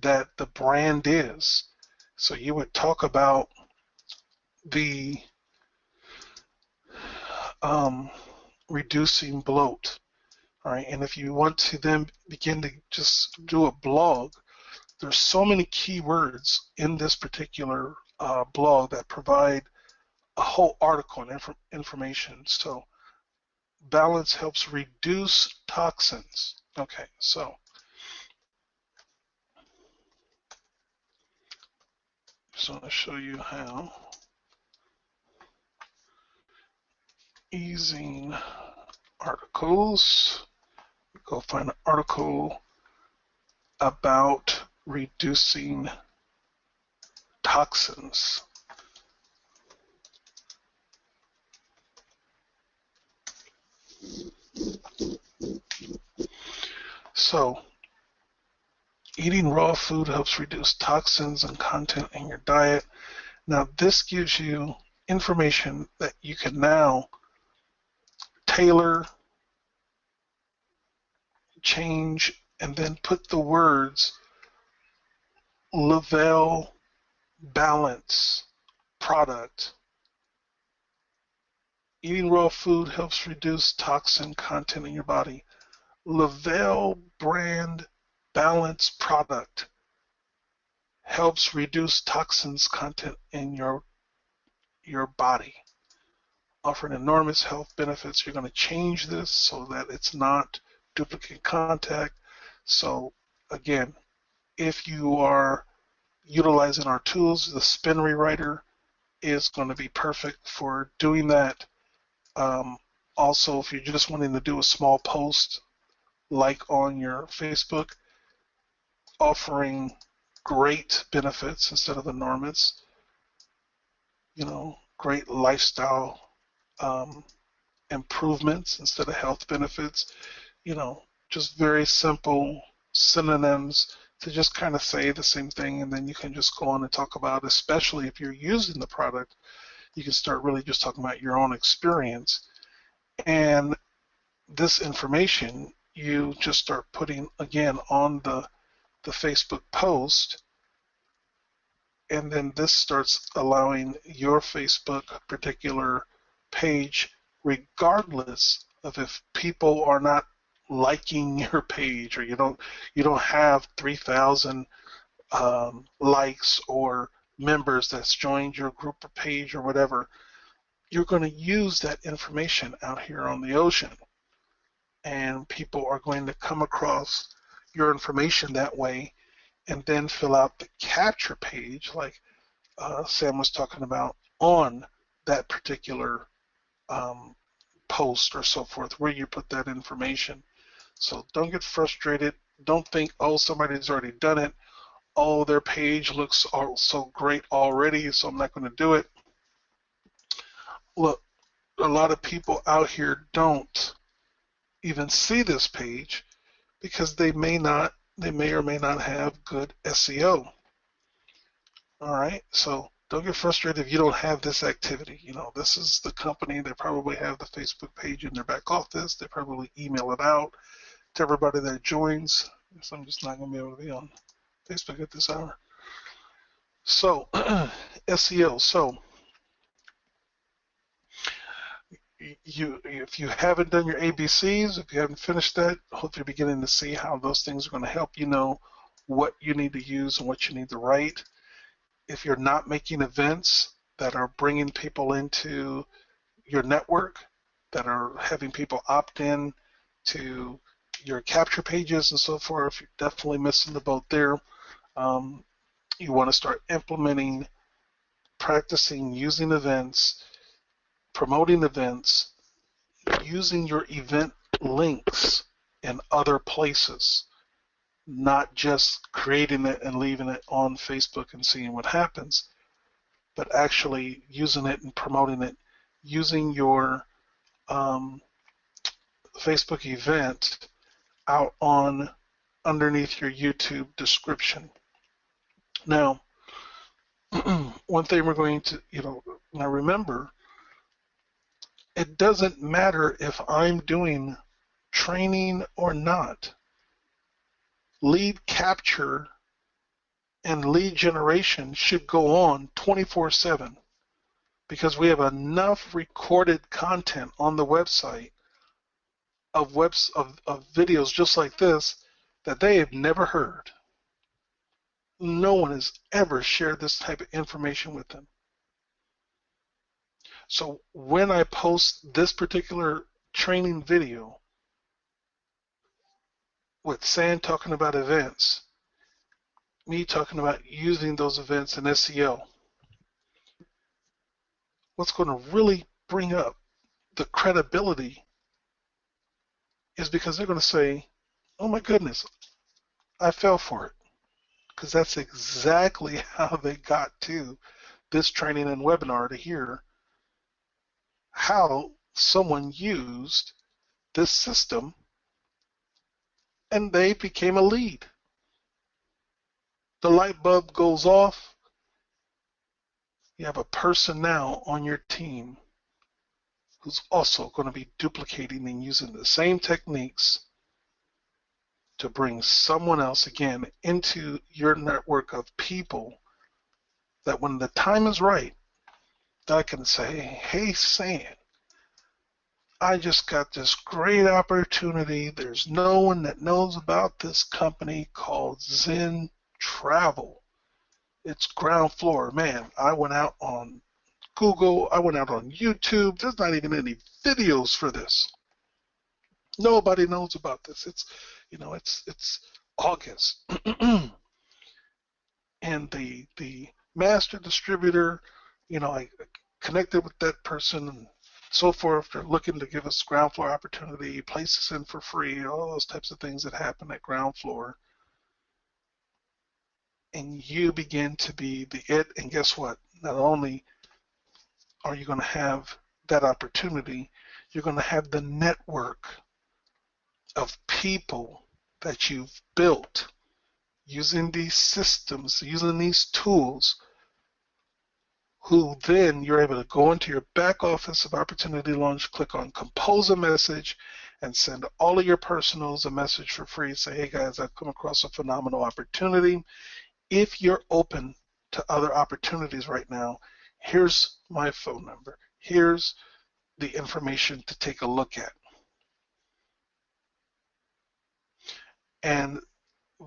that the brand is. So you would talk about the reducing bloat. All right, and if you want to then begin to just do a blog, there's so many keywords in this particular blog that provide a whole article and information. So balance helps reduce toxins. Okay, so just want to show you how using articles. Go find an article about reducing toxins. So, eating raw food helps reduce toxins and content in your diet. Now, this gives you information that you can now tailor, change, and then put the words Lavelle Balance product. Eating raw food helps reduce toxin content in your body. Lavelle brand balance product helps reduce toxins content in your body, offering enormous health benefits. You're going to change this so that it's not duplicate contact. So again, if you are utilizing our tools, the spin rewriter is going to be perfect for doing that. Also, if you're just wanting to do a small post like on your Facebook, offering great benefits instead of enormous, great lifestyle improvements instead of health benefits, just very simple synonyms to just kind of say the same thing, and then you can just go on and talk about, especially if you're using the product, you can start really just talking about your own experience. And this information you just start putting again on the Facebook post, and then this starts allowing your Facebook particular page, regardless of if people are not liking your page, or you don't have 3,000 likes or members that's joined your group or page or whatever, you're going to use that information out here on the ocean, and people are going to come across your information that way and then fill out the capture page like Sam was talking about on that particular post or so forth, where you put that information. So don't get frustrated. Don't think, oh, somebody's already done it. Oh, their page looks so great already, so I'm not going to do it. Look, a lot of people out here don't even see this page because they may or may not have good SEO. All right, so don't get frustrated if you don't have this activity. This is the company. They probably have the Facebook page in their back office. They probably email it out to everybody that joins. So I'm just not going to be able to be on Facebook at this hour. So SEO. So if you haven't done your ABCs, if you haven't finished that, hopefully you're beginning to see how those things are going to help you know what you need to use and what you need to write. If you're not making events that are bringing people into your network, that are having people opt in to your capture pages and so forth, you're definitely missing the boat there. You want to start implementing, practicing using events, promoting events, using your event links in other places, not just creating it and leaving it on Facebook and seeing what happens, but actually using it and promoting it, using your Facebook event out on underneath your YouTube description. Now, one thing we're going to, now remember, it doesn't matter if I'm doing training or not. Lead capture and lead generation should go on 24/7 because we have enough recorded content on the website of videos just like this that they have never heard. No one has ever shared this type of information with them. So when I post this particular training video with Sam talking about events, me talking about using those events in SEO, what's going to really bring up the credibility is because they're going to say, oh my goodness, I fell for it. Because that's exactly how they got to this training and webinar, to hear how someone used this system and they became a lead. The light bulb goes off. You have a person now on your team who's also going to be duplicating and using the same techniques to bring someone else again into your network of people, that when the time is right, that I can say, hey, Sam, I just got this great opportunity. There's no one that knows about this company called Zen Travel. It's ground floor. Man, I went out on Google. I went out on YouTube. There's not even any videos for this. Nobody knows about this. It's August. And the master distributor, I connected with that person and so forth. They're looking to give us ground floor opportunity, place us in for free, all those types of things that happen at ground floor. And you begin to be the it, and guess what? Not only are you going to have that opportunity, you're going to have the network of people that you've built using these systems, using these tools, who then you're able to go into your back office of Opportunity Launch, click on Compose a Message, and send all of your personals a message for free. Say, hey guys, I've come across a phenomenal opportunity. If you're open to other opportunities right now, here's my phone number. Here's the information to take a look at. And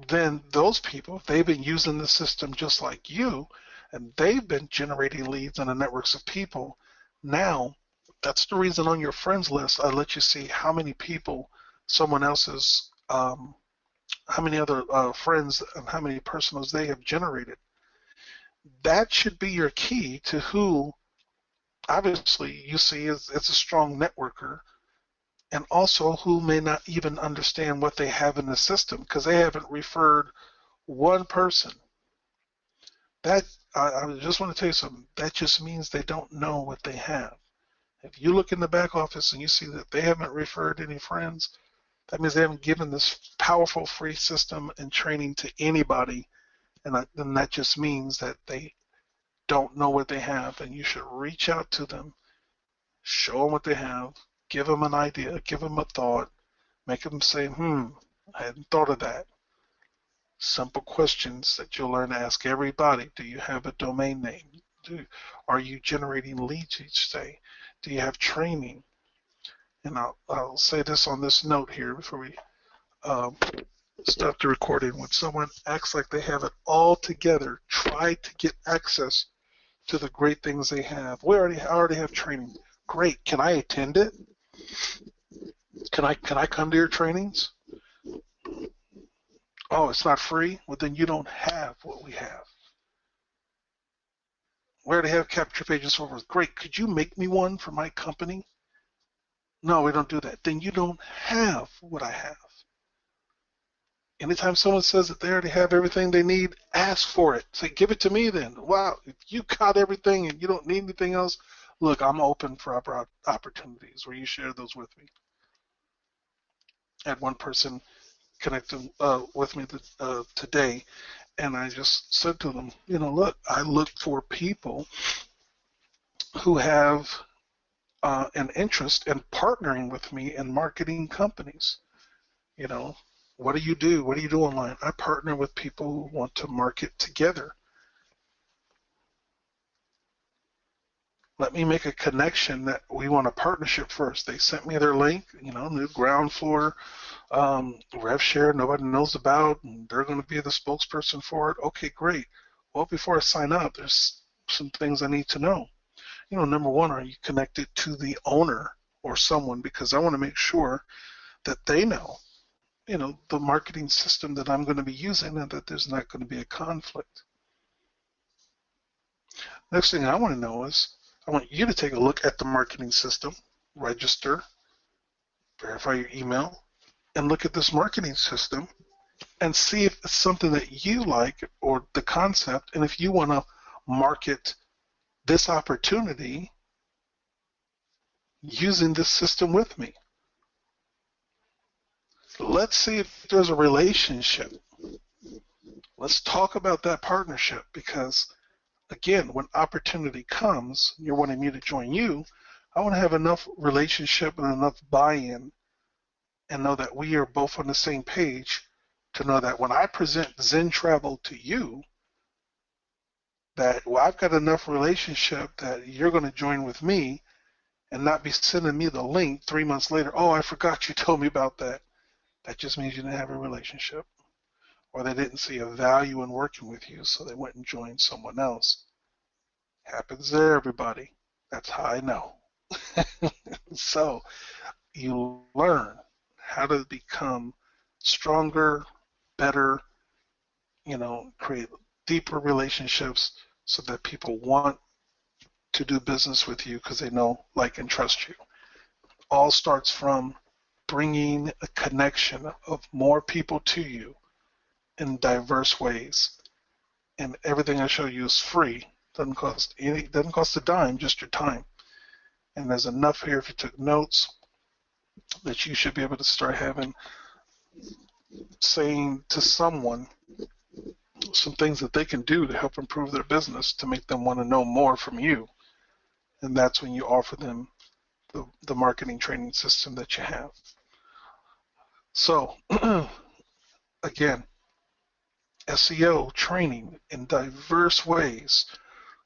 then those people, they've been using the system just like you, and they've been generating leads on the networks of people. Now, that's the reason on your friends list, I let you see how many people someone else's, how many other friends and how many personals they have generated. That should be your key to who, obviously, you see as a strong networker, and also who may not even understand what they have in the system because they haven't referred one person. That I just want to tell you something. That just means they don't know what they have. If you look in the back office and you see that they haven't referred any friends, that means they haven't given this powerful free system and training to anybody, and then that just means that they don't know what they have, and you should reach out to them, show them what they have, give them an idea, give them a thought, make them say, I hadn't thought of that. Simple questions that you'll learn to ask everybody. Do you have a domain name? Are you generating leads each day? Do you have training? And I'll say this on this note here before we stop the recording. When someone acts like they have it all together, try to get access to the great things they have. I already have training. Great. Can I attend it? Can I come to your trainings? Oh, it's not free? Well, then you don't have what we have. We already have capture pages so forth. Great. Could you make me one for my company? No, we don't do that. Then you don't have what I have. Anytime someone says that they already have everything they need, ask for it. Say, give it to me then. Wow, if you got everything and you don't need anything else, look, I'm open for opportunities where you share those with me. I had one person connected with me today, and I just said to them, look, I look for people who have an interest in partnering with me in marketing companies. What do you do? What do you do online? I partner with people who want to market together. Let me make a connection that we want a partnership first. They sent me their link, new ground floor rev share nobody knows about, and they're going to be the spokesperson for it. Okay, great. Well, before I sign up, there's some things I need to know. Number one, are you connected to the owner or someone? Because I want to make sure that they know, the marketing system that I'm going to be using, and that there's not going to be a conflict. Next thing I want to know is, I want you to take a look at the marketing system, register, verify your email, and look at this marketing system and see if it's something that you like or the concept, and if you want to market this opportunity using this system with me. Let's see if there's a relationship. Let's talk about that partnership, because again, when opportunity comes, you're wanting me to join you, I want to have enough relationship and enough buy-in and know that we are both on the same page to know that when I present Zen Travel to you, that I've got enough relationship that you're going to join with me and not be sending me the link 3 months later. Oh, I forgot you told me about that. That just means you didn't have a relationship, or they didn't see a value in working with you, so they went and joined someone else. Happens to everybody. That's how I know. So you learn how to become stronger, better, create deeper relationships so that people want to do business with you because they know, like, and trust you. All starts from bringing a connection of more people to you in diverse ways. And everything I show you is free. Doesn't cost a dime, just your time. And there's enough here, if you took notes, that you should be able to start saying to someone some things that they can do to help improve their business, to make them want to know more from you. And that's when you offer them the marketing training system that you have. So, again, SEO training in diverse ways,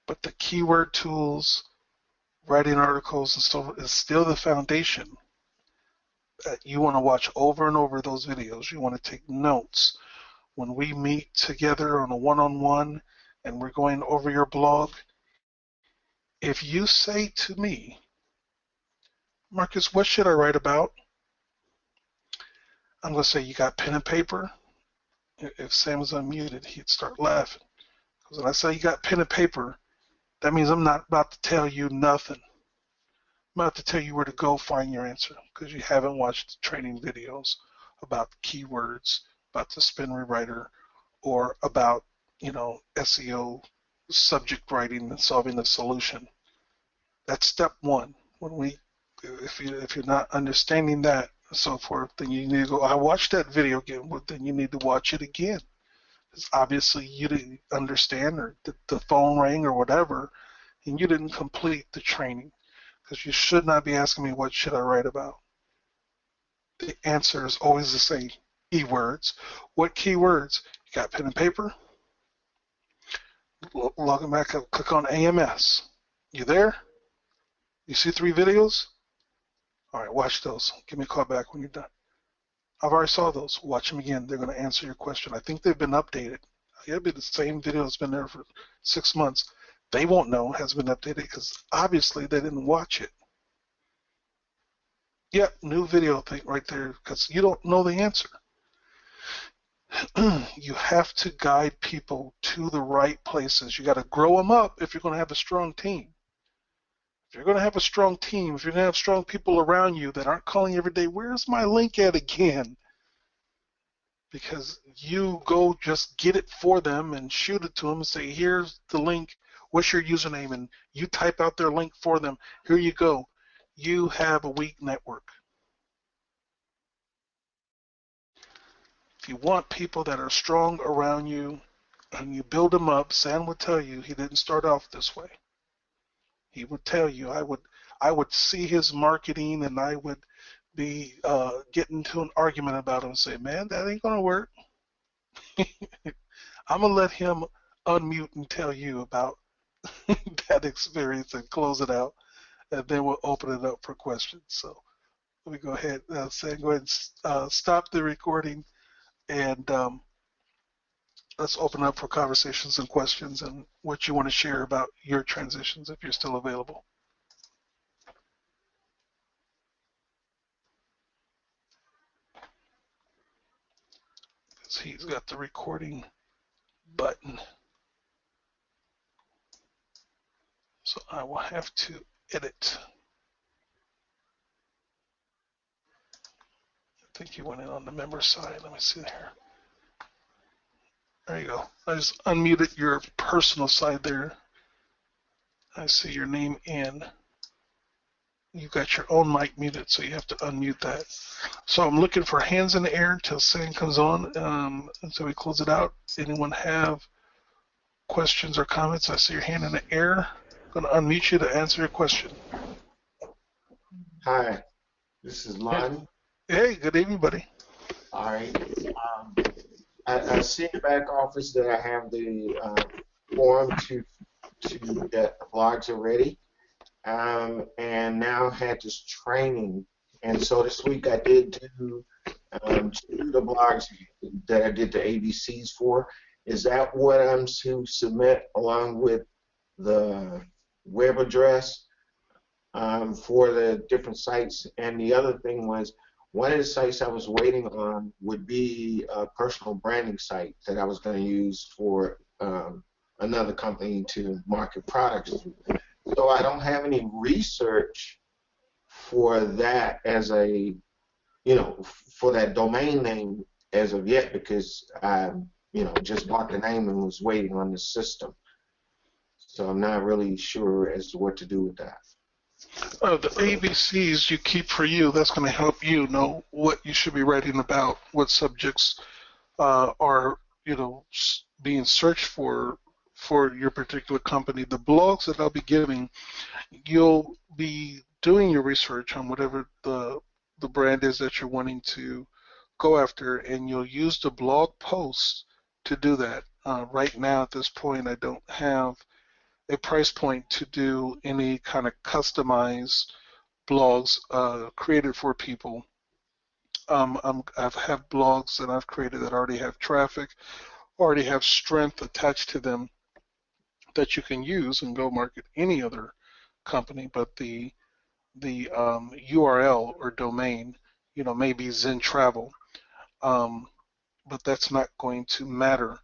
but the keyword tools, writing articles, and so is still the foundation. You want to watch over and over those videos. You want to take notes. When we meet together on a one-on-one and we're going over your blog, if you say to me, Marcus, what should I write about? I'm going to say, you got pen and paper? If Sam was unmuted, he'd start laughing. Because when I say you got pen and paper, that means I'm not about to tell you nothing. I'm about to tell you where to go find your answer, because you haven't watched the training videos about keywords, about the spin rewriter, or about, SEO subject writing and solving a solution. That's step one. If you're not understanding that and so forth, then you need to go, I watched that video again, but then you need to watch it again. Because obviously you didn't understand, or the phone rang or whatever, and you didn't complete the training. Because you should not be asking me, what should I write about? The answer is always the same. Keywords. What keywords? You got pen and paper? Log back up, click on AMS. You there? You see 3 videos? All right, watch those. Give me a call back when you're done. I've already saw those. Watch them again. They're going to answer your question. I think they've been updated. It'll be the same video that's been there for 6 months. They won't know it hasn't been updated because obviously they didn't watch it. Yep, new video thing right there, because you don't know the answer. You have to guide people to the right places. You got to grow them up if you're going to have a strong team. If you're going to have a strong team, if you're going to have strong people around you that aren't calling every day, where's my link at again? Because you go just get it for them and shoot it to them and say, here's the link, what's your username? And you type out their link for them. Here you go. You have a weak network. If you want people that are strong around you and you build them up, Sam would tell you he didn't start off this way. He would tell you, I would see his marketing and I would be getting into an argument about him and say, man, that ain't going to work. I'm going to let him unmute and tell you about that experience and close it out, and then we'll open it up for questions. So let me go ahead, Sam, go ahead and stop the recording, and let's open up for conversations and questions and what you want to share about your transitions if you're still available. Because he's got the recording button. So I will have to edit. I think you went in on the member side. Let me see here. There you go. I just unmuted your personal side there. I see your name in. You got your own mic muted, so you have to unmute that. So I'm looking for hands in the air until Sam comes on, until we close it out. Anyone have questions or comments? I see your hand in the air. I'm going to unmute you to answer your question. Hi, this is Lonnie. Hey, good evening, buddy. All right. I see in the back office that I have the form to that blogs already, and now had this training. And so this week I did do the blogs that I did the ABCs for. Is that what I'm to submit along with the web address for the different sites? And the other thing was, one of the sites I was waiting on would be a personal branding site that I was going to use for another company to market products. So I don't have any research for that as a, for that domain name as of yet, because I, just bought the name and was waiting on the system. So I'm not really sure as to what to do with that. The ABCs you keep for you, that's going to help you know what you should be writing about, what subjects are, being searched for your particular company. The blogs that I'll be giving, you'll be doing your research on whatever the brand is that you're wanting to go after, and you'll use the blog posts to do that. Right now, at this point, I don't have a price point to do any kind of customized blogs created for people. I've have blogs that I've created that already have traffic, already have strength attached to them that you can use and go market any other company. But the URL or domain, maybe Zen Travel, but that's not going to matter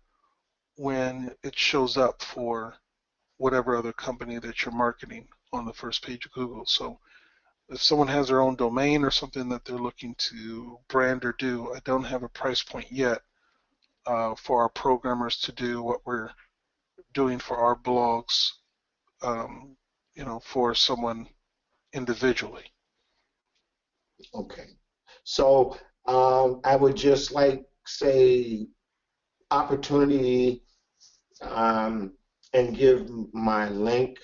when it shows up for whatever other company that you're marketing on the first page of Google. So if someone has their own domain or something that they're looking to brand or do, I don't have a price point yet for our programmers to do what we're doing for our blogs, for someone individually. Okay. So I would just like, say, opportunity and give my link,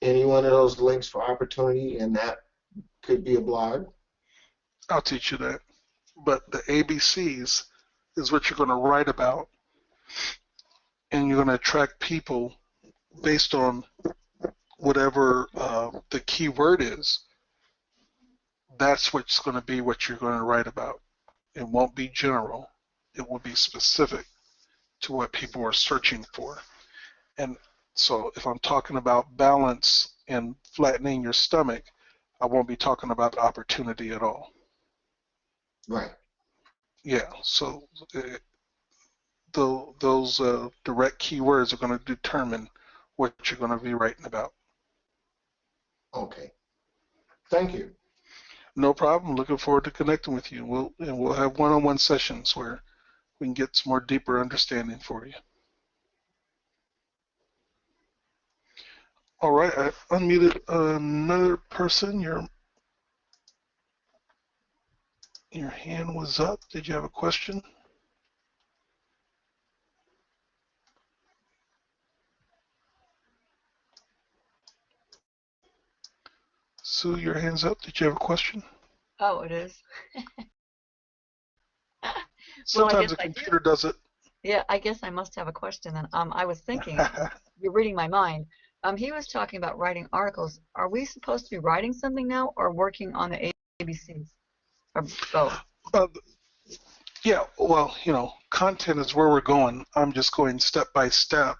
any one of those links for opportunity, and that could be a blog. I'll teach you that. But the ABCs is what you're going to write about, and you're going to attract people based on whatever the key word is. That's what's going to be what you're going to write about. It won't be general. It will be specific to what people are searching for. And so if I'm talking about balance and flattening your stomach, I won't be talking about opportunity at all. Right. Yeah, so those direct keywords are going to determine what you're going to be writing about. Okay. Thank you. No problem. Looking forward to connecting with you. We'll have one-on-one sessions where we can get some more deeper understanding for you. All right, I unmuted another person. Your hand was up. Did you have a question? Sue, your hand's up. Did you have a question? Oh, it is. Sometimes the computer does it. Yeah, I guess I must have a question then. I was thinking, you're reading my mind. He was talking about writing articles. Are we supposed to be writing something now or working on the ABCs? Or both? Yeah, well, content is where we're going. I'm just going step by step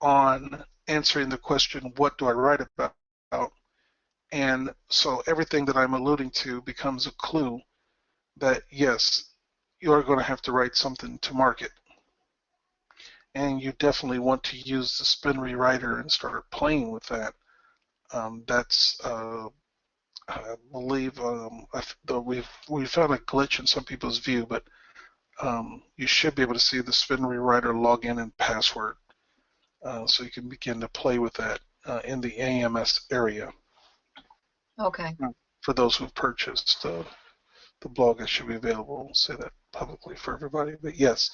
on answering the question, what do I write about? And so everything that I'm alluding to becomes a clue that, yes, you're going to have to write something to market. And you definitely want to use the spin rewriter and start playing with that That's I believe we found a glitch in some people's view, but you should be able to see the Spin Rewriter login and password, so you can begin to play with that in the AMS area. Okay. For those who've purchased the blog, it should be available. I'll say that publicly for everybody. But yes,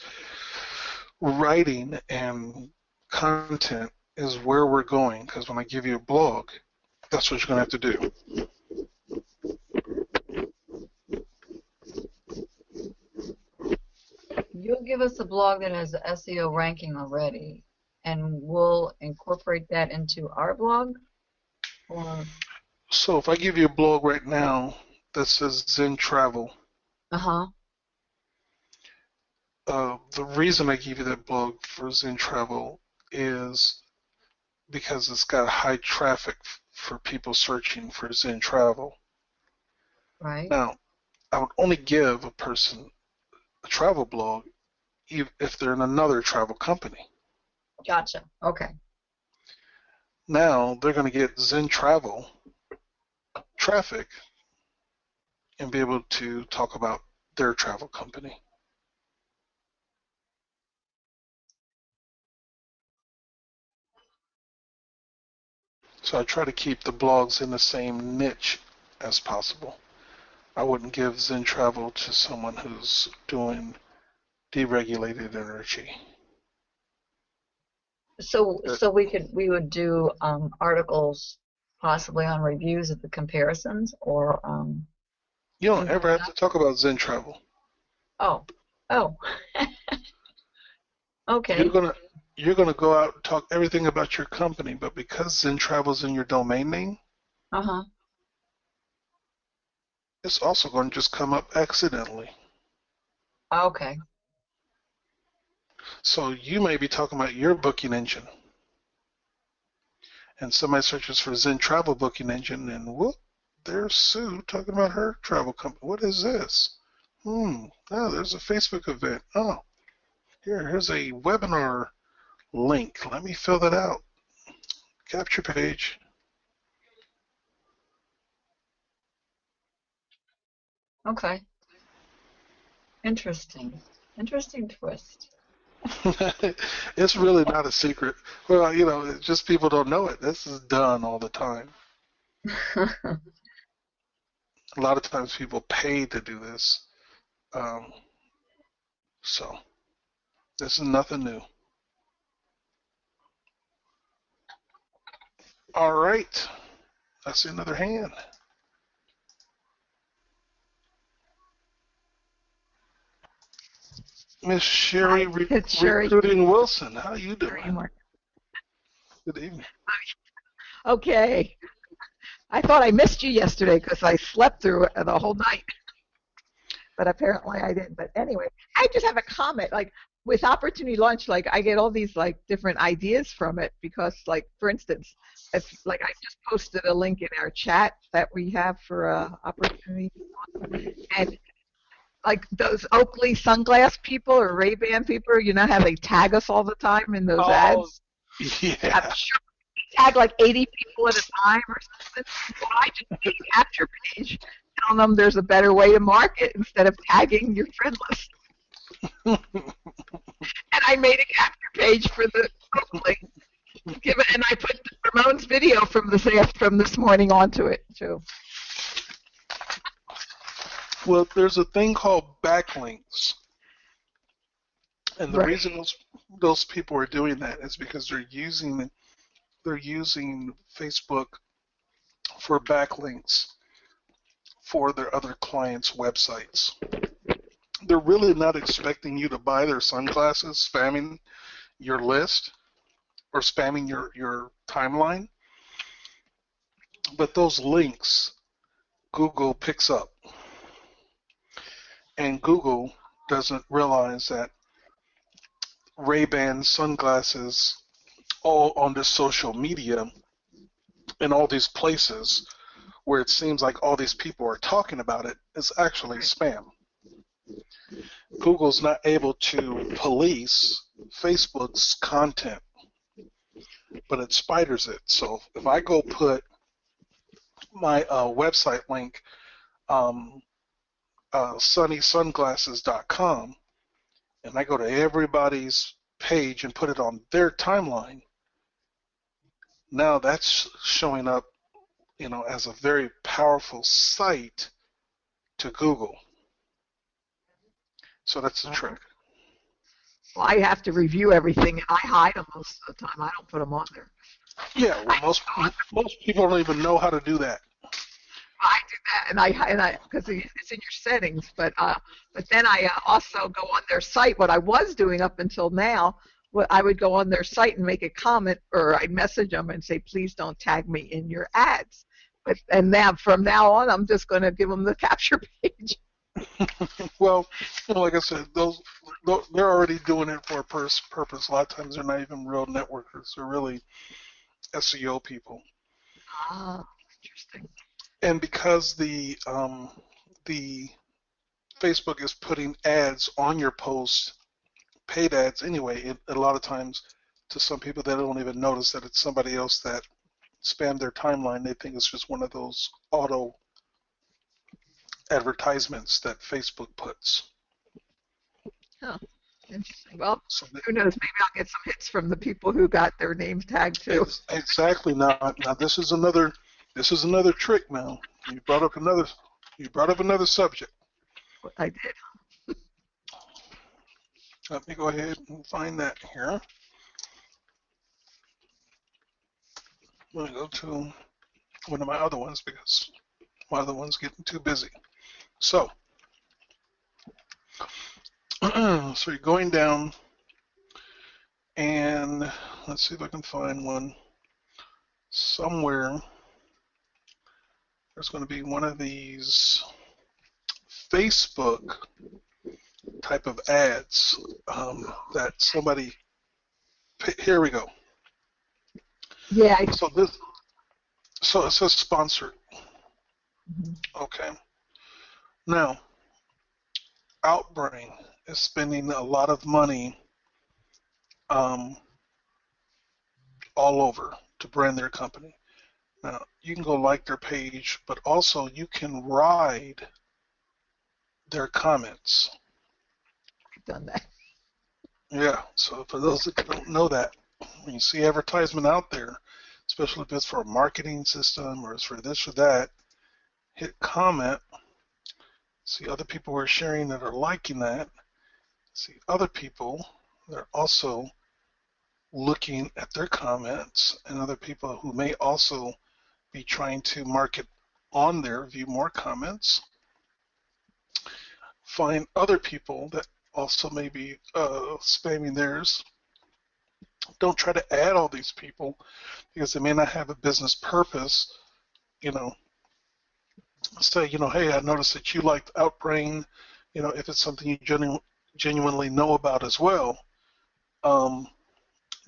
writing and content is where we're going, because when I give you a blog, that's what you're going to have to do. You'll give us a blog that has the SEO ranking already, and we'll incorporate that into our blog? Or So if I give you a blog right now that says Zen Travel, uh-huh. The reason I give you that blog for Zen Travel is because it's got high traffic for people searching for Zen Travel. Right. Now, I would only give a person a travel blog if they're in another travel company. Gotcha. Okay. Now they're going to get Zen Travel traffic and be able to talk about their travel company. So I try to keep the blogs in the same niche as possible. I wouldn't give Zen Travel to someone who's doing deregulated energy. So we would do articles possibly on reviews of the comparisons, or You don't ever have to talk about Zen Travel. oh. Okay. You're gonna go out and talk everything about your company, but because Zen Travel's in your domain name, Uh-huh. it's also going to just come up accidentally. Okay. So you may be talking about your booking engine, and somebody searches for Zen Travel booking engine, and whoop, there's Sue talking about her travel company. What is this? Oh, there's a Facebook event. Oh, here's a webinar link. Let me fill that out. Capture page. Okay. Interesting. Interesting twist. It's really not a secret. Well, it's just people don't know it. This is done all the time. A lot of times people pay to do this. So this is nothing new. All right. I see another hand. Miss Sherry, Recruiting Wilson. How you doing? Good evening. Okay. I thought I missed you yesterday because I slept through it the whole night. But apparently I didn't. But anyway, I just have a comment. Like with Opportunity Launch, like I get all these like different ideas from it because, like, for instance, if like I just posted a link in our chat that we have for Opportunity Launch, and like those Oakley sunglass people or Ray-Ban people, you know how they tag us all the time in those ads? Yeah. I'm sure they tag like 80 people at a time or something. Well, I just made a capture page telling them there's a better way to market instead of tagging your friend list. And I made a capture page for the Oakley. And I put Ramon's video from this morning onto it too. Well, there's a thing called backlinks, and the reason those people are doing that is because they're using Facebook for backlinks for their other clients' websites. They're really not expecting you to buy their sunglasses, spamming your list or spamming your timeline, but those links Google picks up. And Google doesn't realize that Ray-Ban sunglasses all on this social media and all these places where it seems like all these people are talking about it is actually spam. Google's not able to police Facebook's content, but it spiders it. So if I go put my website link, sunnysunglasses.com, and I go to everybody's page and put it on their timeline, now that's showing up, as a very powerful site to Google. So that's the trick. Well, I have to review everything, and I hide them most of the time. I don't put them on there. Yeah, well, most people don't even know how to do that. I do that, and I because it's in your settings. But then I also go on their site. What I was doing up until now, I would go on their site and make a comment, or I'd message them and say, please don't tag me in your ads. And now from now on, I'm just going to give them the capture page. Well, like I said, they're already doing it for a purpose. A lot of times they're not even real networkers. They're really SEO people. Ah, interesting. And because the Facebook is putting ads on your posts, paid ads anyway, a lot of times to some people they don't even notice that it's somebody else that spammed their timeline. They think it's just one of those auto advertisements that Facebook puts. Huh. Interesting. Well, So who knows? Maybe I'll get some hits from the people who got their names tagged too. Exactly. Now this is another trick. Now you brought up another subject. I did. Let me go ahead and find that here. I'm going to go to one of my other ones because my other one's getting too busy. So, so you're going down, and let's see if I can find one somewhere. There's going to be one of these Facebook type of ads that somebody. Here we go. Yeah. So it says sponsored. Mm-hmm. Okay. Now, Outbrain is spending a lot of money all over to brand their company. Now, you can go like their page, but also you can ride their comments. I've done that. Yeah, so for those that don't know that, when you see advertisement out there, especially if it's for a marketing system or it's for this or that, hit comment, see other people who are sharing that are liking that, see other people that are also looking at their comments, and other people who may also be trying to market on there, view more comments, find other people that also may be spamming theirs. Don't try to add all these people because they may not have a business purpose. Say, hey, I noticed that you liked Outbrain. If it's something you genuinely know about as well,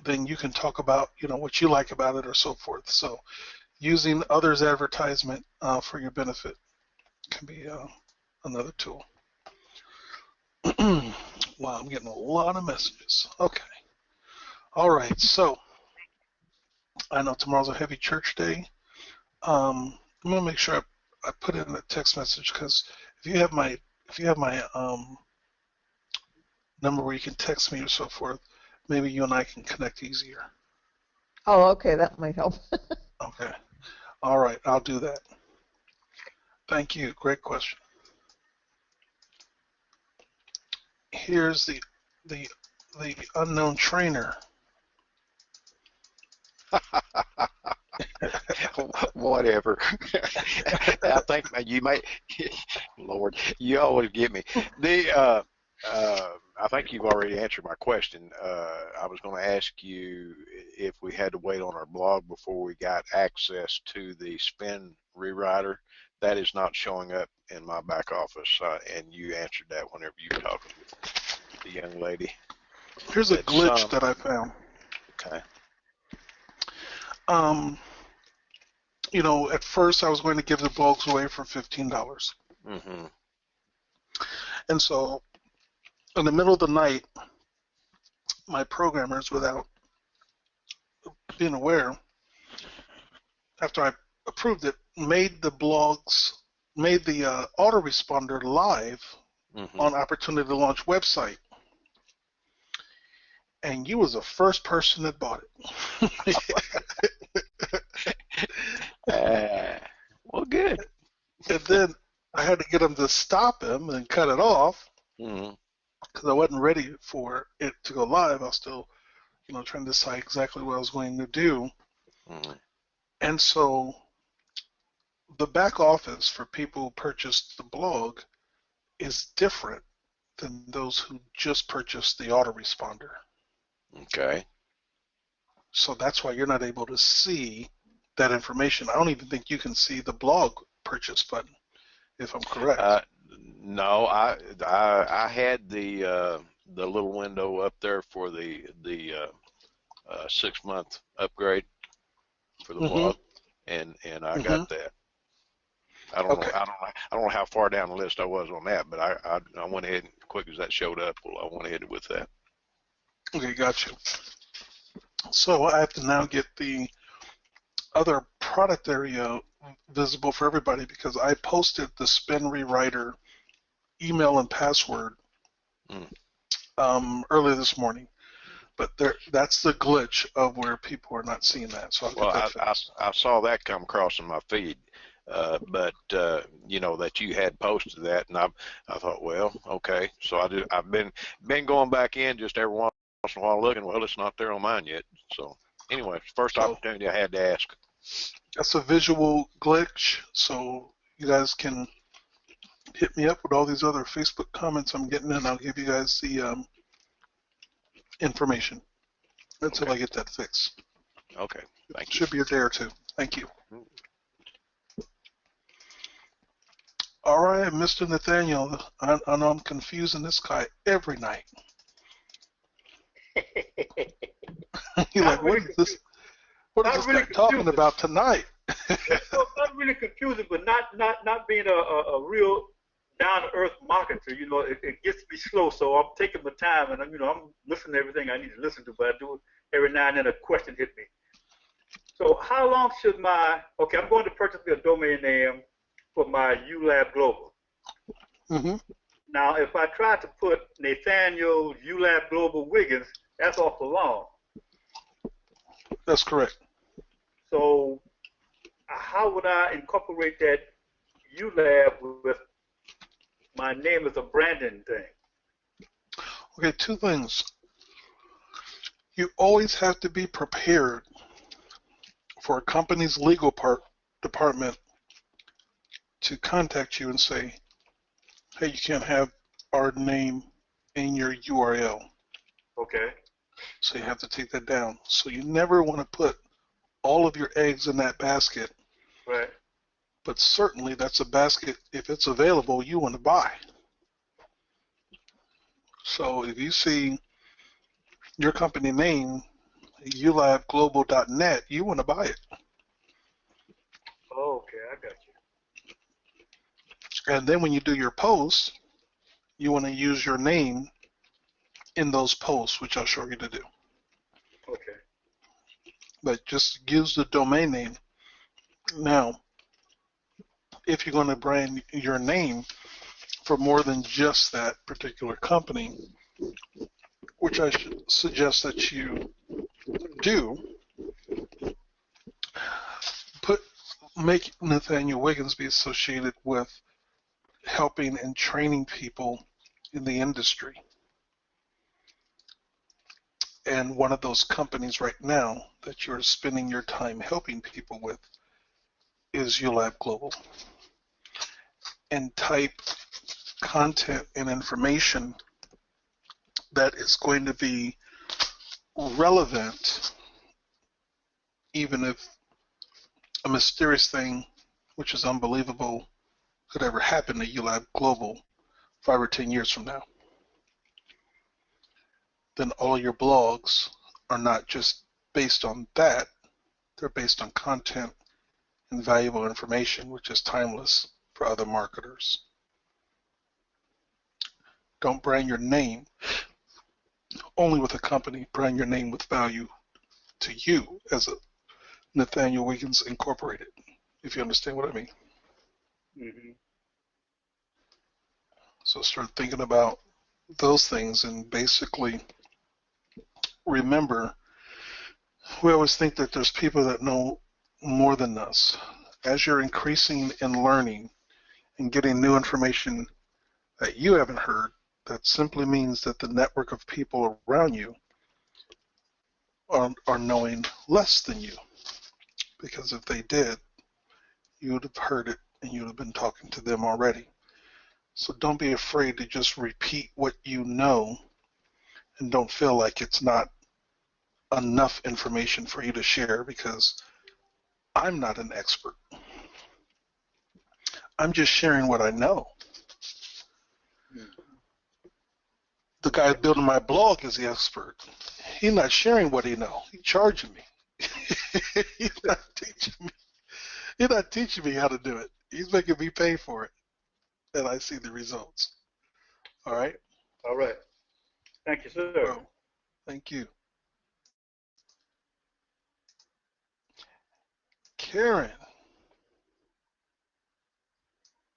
then you can talk about, what you like about it or so forth. So using others' advertisement for your benefit can be another tool. Wow, I'm getting a lot of messages. Okay. All right, so I know tomorrow's a heavy church day. I'm gonna make sure I put it in a text message because if you have my number where you can text me or so forth, maybe you and I can connect easier. Oh, okay, that might help. Okay. All right, I'll do that. Thank you. Great question. Here's the unknown trainer. Whatever. I think you may, Lord, you always get me. I think you've already answered my question. I was going to ask you if we had to wait on our blog before we got access to the spin rewriter. That is not showing up in my back office, and you answered that whenever you talked with the young lady. Here's a glitch that I found. Okay. At first I was going to give the blogs away for $15. Mm-hmm. And so in the middle of the night, my programmers, without being aware, after I approved it, made the blogs, made the autoresponder live on Opportunity to Launch website. And you was the first person that bought it. Well, good. And then I had to get him to stop him and cut it off because I wasn't ready for it to go live. I was still, trying to decide exactly what I was going to do. And so the back office for people who purchased the blog is different than those who just purchased the autoresponder. Okay. So that's why you're not able to see that information. I don't even think you can see the blog purchase button, if I'm correct. No, I had the little window up there for the 6-month upgrade for the blog, and I got that. I don't know how far down the list I was on that, but I went ahead and quick as that showed up, I went ahead with that. Okay, got you. So I have to now get the other product area visible for everybody because I posted the Spin Rewriter email and password early this morning. But that's the glitch of where people are not seeing that. So I saw that come across in my feed, but that you had posted that, and I thought, well, okay. So I've been going back in just every once in a while looking. Well, it's not there on mine yet. So anyway, first opportunity I had to ask. That's a visual glitch, so you guys can hit me up with all these other Facebook comments I'm getting, and I'll give you guys the information until I get that fixed. Okay, thank you. Should be a day or two. Thank you. All right, Mr. Nathaniel, I know I'm confusing this guy every night. You're like, what is this? What is this guy talking about tonight? Not really confusing, but not being a real down-to-earth marketer. It gets me slow, so I'm taking my time, and I'm listening to everything I need to listen to, but I do every now and then a question hit me. So how long should I'm going to purchase a domain name for my ULab Global. Now, if I try to put Nathaniel ULab Global Wiggins, that's awful long. That's correct. So how would I incorporate that ULab with my name as a branding thing? Okay, two things. You always have to be prepared for a company's legal department to contact you and say, hey, you can't have our name in your URL. Okay. So you have to take that down. So you never want to put all of your eggs in that basket. Right. But certainly that's a basket, if it's available, you want to buy. So if you see your company name, ulabglobal.net, you want to buy it. Okay, I got you. And then when you do your posts, you want to use your name in those posts, which I'll show you to do. Okay. But just use the domain name. Now, if you're going to brand your name for more than just that particular company, which I should suggest that you do, make Nathaniel Wiggins be associated with helping and training people in the industry. And one of those companies right now that you're spending your time helping people with is ULab Global. And type content and information that is going to be relevant, even if a mysterious thing, which is unbelievable, could ever happen to ULab Global 5 or 10 years from now. Then all your blogs are not just based on that, they're based on content and valuable information, which is timeless for other marketers. Don't brand your name only with a company, brand your name with value to you as a Nathaniel Wiggins Incorporated. if you understand what I mean. Mm-hmm. So start thinking about those things and basically remember, we always think that there's people that know more than us. As you're increasing in learning and getting new information that you haven't heard, that simply means that the network of people around you are knowing less than you. Because if they did, you would have heard it and you would have been talking to them already. So don't be afraid to just repeat what you know, and don't feel like it's not enough information for you to share, because I'm not an expert. I'm just sharing what I know. The guy building my blog is the expert. He's not sharing what he knows. He's charging me. He's not teaching me. He's not teaching me how to do it. He's making me pay for it, and I see the results. All right? All right. Thank you, sir. Well, thank you. Karen,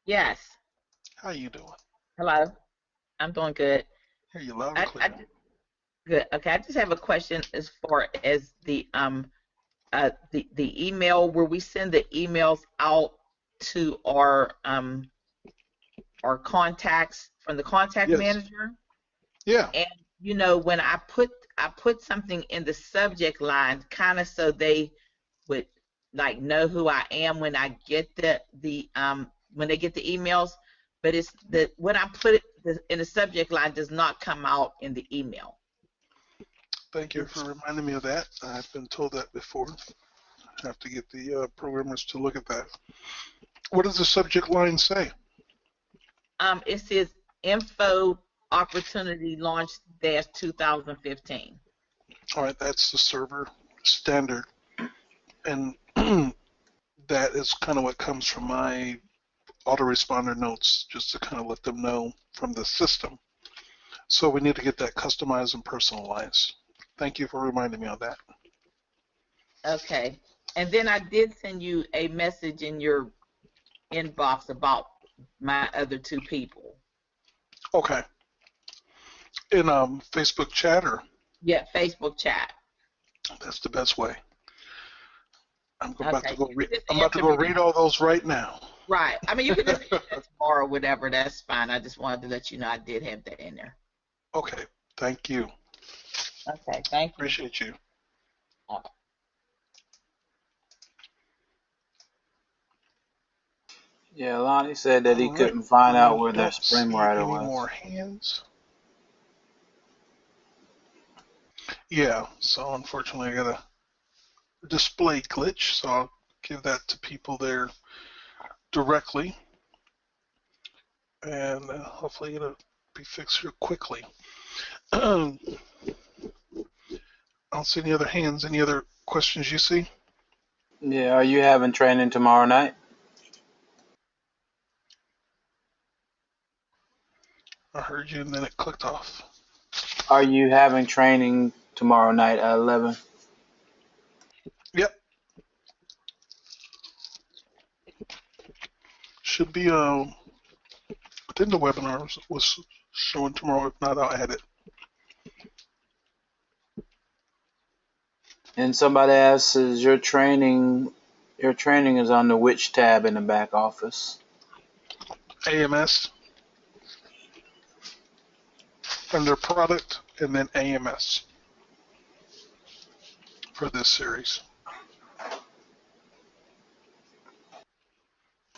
Yes. how you doing? Hello. I'm doing good. Hear you loud and clear. Good. Okay. I just have a question as far as the email where we send the emails out to our contacts from the contact Yes. manager. Yeah. And when I put something in the subject line, kind of so they would like know who I am when I get when they get the emails, but it's when I put it in the subject line does not come out in the email. Thank you for reminding me of that. I've been told that before. I have to get the programmers to look at that. What does the subject line say? It says info opportunity launch -2015. All right, that's the server standard, and that is kind of what comes from my autoresponder notes, just to kind of let them know from the system. So we need to get that customized and personalized. Thank you for reminding me of that. Okay. And then I did send you a message in your inbox about my other two people. Okay. In Facebook chat, or? Yeah, Facebook chat. That's the best way. I'm Okay. about to go read all those right now. Right. I mean, you can just do that tomorrow or whatever. That's fine. I just wanted to let you know I did have that in there. Okay. Thank you. Okay. Thank you. Appreciate you. Yeah, Lonnie said that he All couldn't right. find out where I their don't see screenwriter any was. more hands. Yeah, so unfortunately I got a display glitch, so I'll give that to people there directly, and hopefully it'll be fixed here quickly. I don't see any other hands. Any other questions you see? Yeah, are you having training tomorrow night? I heard you and then it clicked off. Are you having training tomorrow night at 11? Yep. Should be within the webinar was showing tomorrow. If not, I'll add it. And somebody asks, is your training is under which tab in the back office? AMS. Under product and then AMS for this series.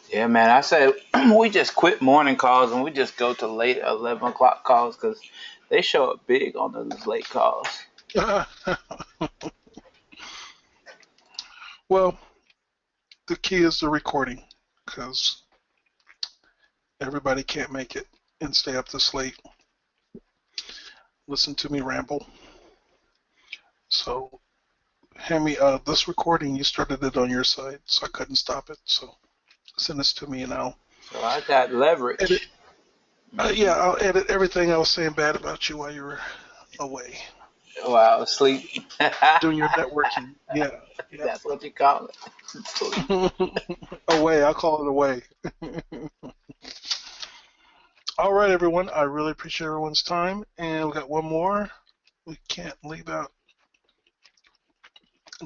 Yeah, man, I say we just quit morning calls and we just go to late 11 o'clock calls because they show up big on those late calls. Well, the key is the recording, because everybody can't make it and stay up this late. Listen to me ramble. So, hand me this recording. You started it on your side, so I couldn't stop it. So, send this to me and I'll. So I got leverage. Edit, yeah, I'll edit everything I was saying bad about you while you were away. Wow, sleep. doing your networking. Yeah, yeah. That's what you call it. Sleep. Away, I'll call it away. All right, everyone. I really appreciate everyone's time, and we got one more. We can't leave out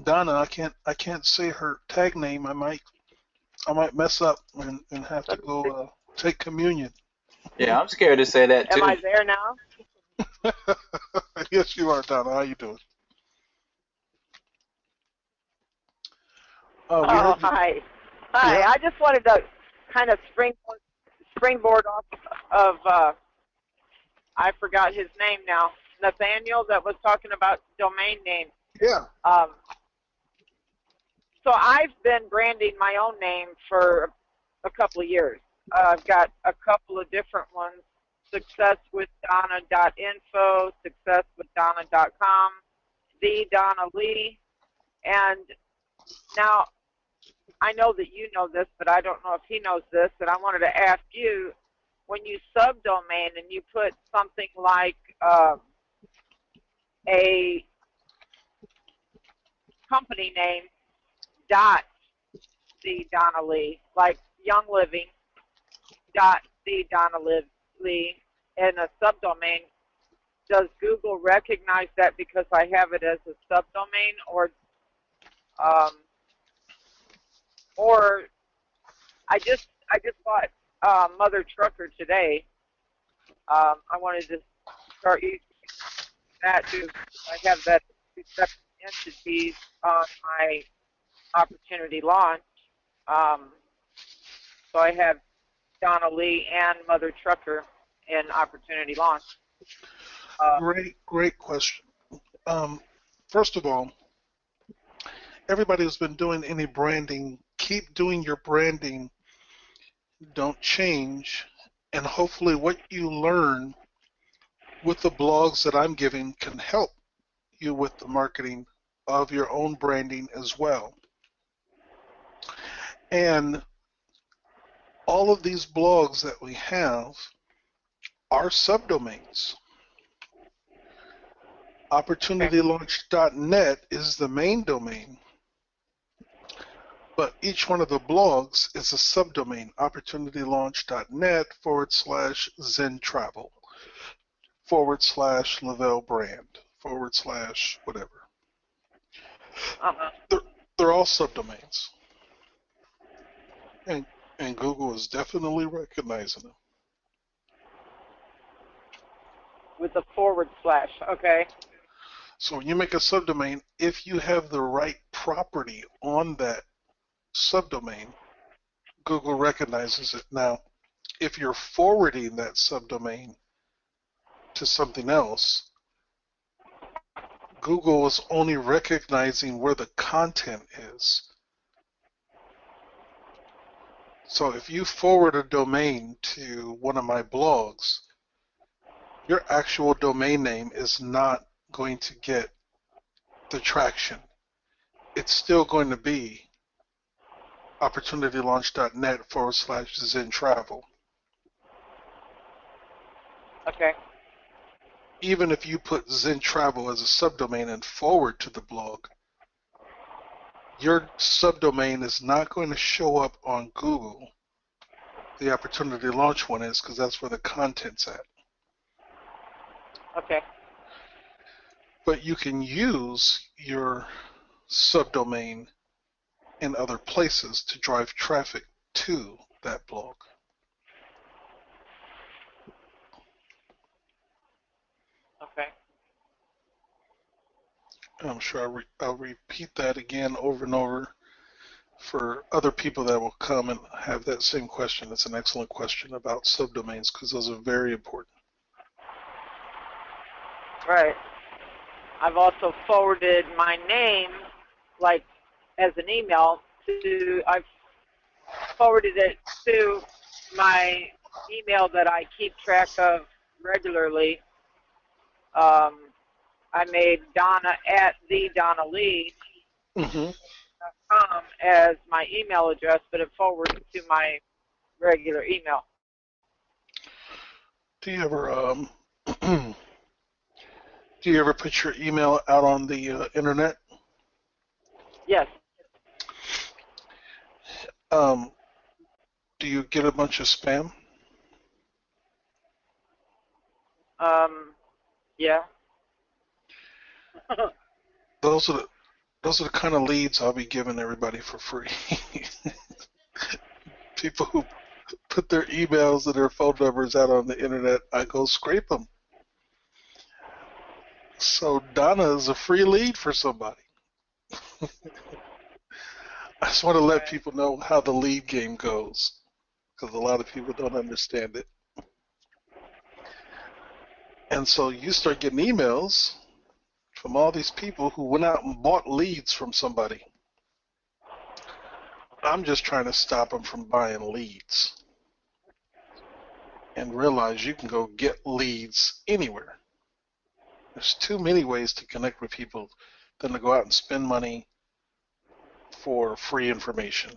Donna. I can't say her tag name. I might mess up and have to go take communion. Yeah, I'm scared to say that Am too. I there now? Yes, you are, Donna. How you doing? We Oh, heard you. hi. Hi. Yeah. I just wanted to kind of springboard off of, I forgot his name now, Nathaniel, that was talking about domain names. Yeah. So I've been branding my own name for a couple of years. I've got a couple of different ones, successwithdonna.info, successwithdonna.com, the Donna Lee, and now I know that you know this, but I don't know if he knows this, and I wanted to ask you, when you subdomain and you put something like a company name dot the Donna Lee, like Young Living dot the Donna Lee, in a subdomain, does Google recognize that because I have it as a subdomain, or I just bought Mother Trucker today. I wanted to start using that too. I have that two separate entities on my opportunity launch. So I have Donna Lee and Mother Trucker in opportunity launch. Great question. First of all, everybody who's been doing any branding, keep doing your branding. Don't change, and hopefully what you learn with the blogs that I'm giving can help you with the marketing of your own branding as well. And all of these blogs that we have are subdomains. OpportunityLaunch.net is the main domain, but each one of the blogs is a subdomain. OpportunityLaunch.net /ZenTravel /Lavelle Brand whatever. They're all subdomains, and Google is definitely recognizing them. With a /, okay. So when you make a subdomain, if you have the right property on that subdomain, Google recognizes it. Now, if you're forwarding that subdomain to something else, Google is only recognizing where the content is. So if you forward a domain to one of my blogs, your actual domain name is not going to get the traction. It's still going to be OpportunityLaunch.net /ZenTravel. Okay. Even if you put ZenTravel as a subdomain and forward to the blog, your subdomain is not going to show up on Google. The Opportunity Launch one is, because that's where the content's at. Okay. But you can use your subdomain in other places to drive traffic to that blog. Okay. I'm sure I'll repeat that again over and over for other people that will come and have that same question. It's an excellent question about subdomains because those are very important. Right. I've also forwarded my name, like as an email, I've forwarded it to my email that I keep track of regularly. I made Donna at thedonnalee.com as my email address, but it forwards to my regular email. Do you ever Do you ever put your email out on the internet? Yes. Do you get a bunch of spam? Yeah. Those are the kind of leads I'll be giving everybody for free. People who put their emails and their phone numbers out on the internet, I go scrape them. So Donna is a free lead for somebody. I just want to let people know how the lead game goes, because a lot of people don't understand it. And so you start getting emails from all these people who went out and bought leads from somebody. I'm just trying to stop them from buying leads and realize you can go get leads anywhere. There's too many ways to connect with people than to go out and spend money for free information.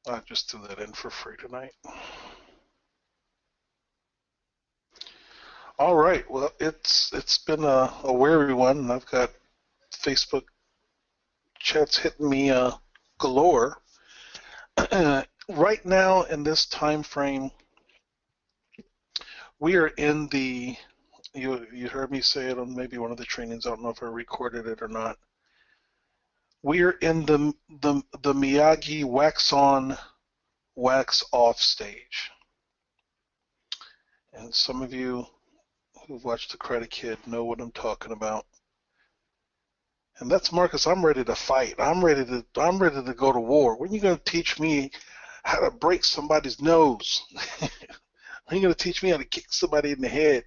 I just threw that in for free tonight. All right, well, it's been a weary one, and I've got Facebook chats hitting me galore. Right now, in this time frame, we are in the, you heard me say it on maybe one of the trainings, I don't know if I recorded it or not. We are in the Miyagi wax on, wax off stage. And some of you who've watched The Karate Kid know what I'm talking about. And that's Marcus. I'm ready to fight. I'm ready to go to war. When are you going to teach me how to break somebody's nose? When are you going to teach me how to kick somebody in the head?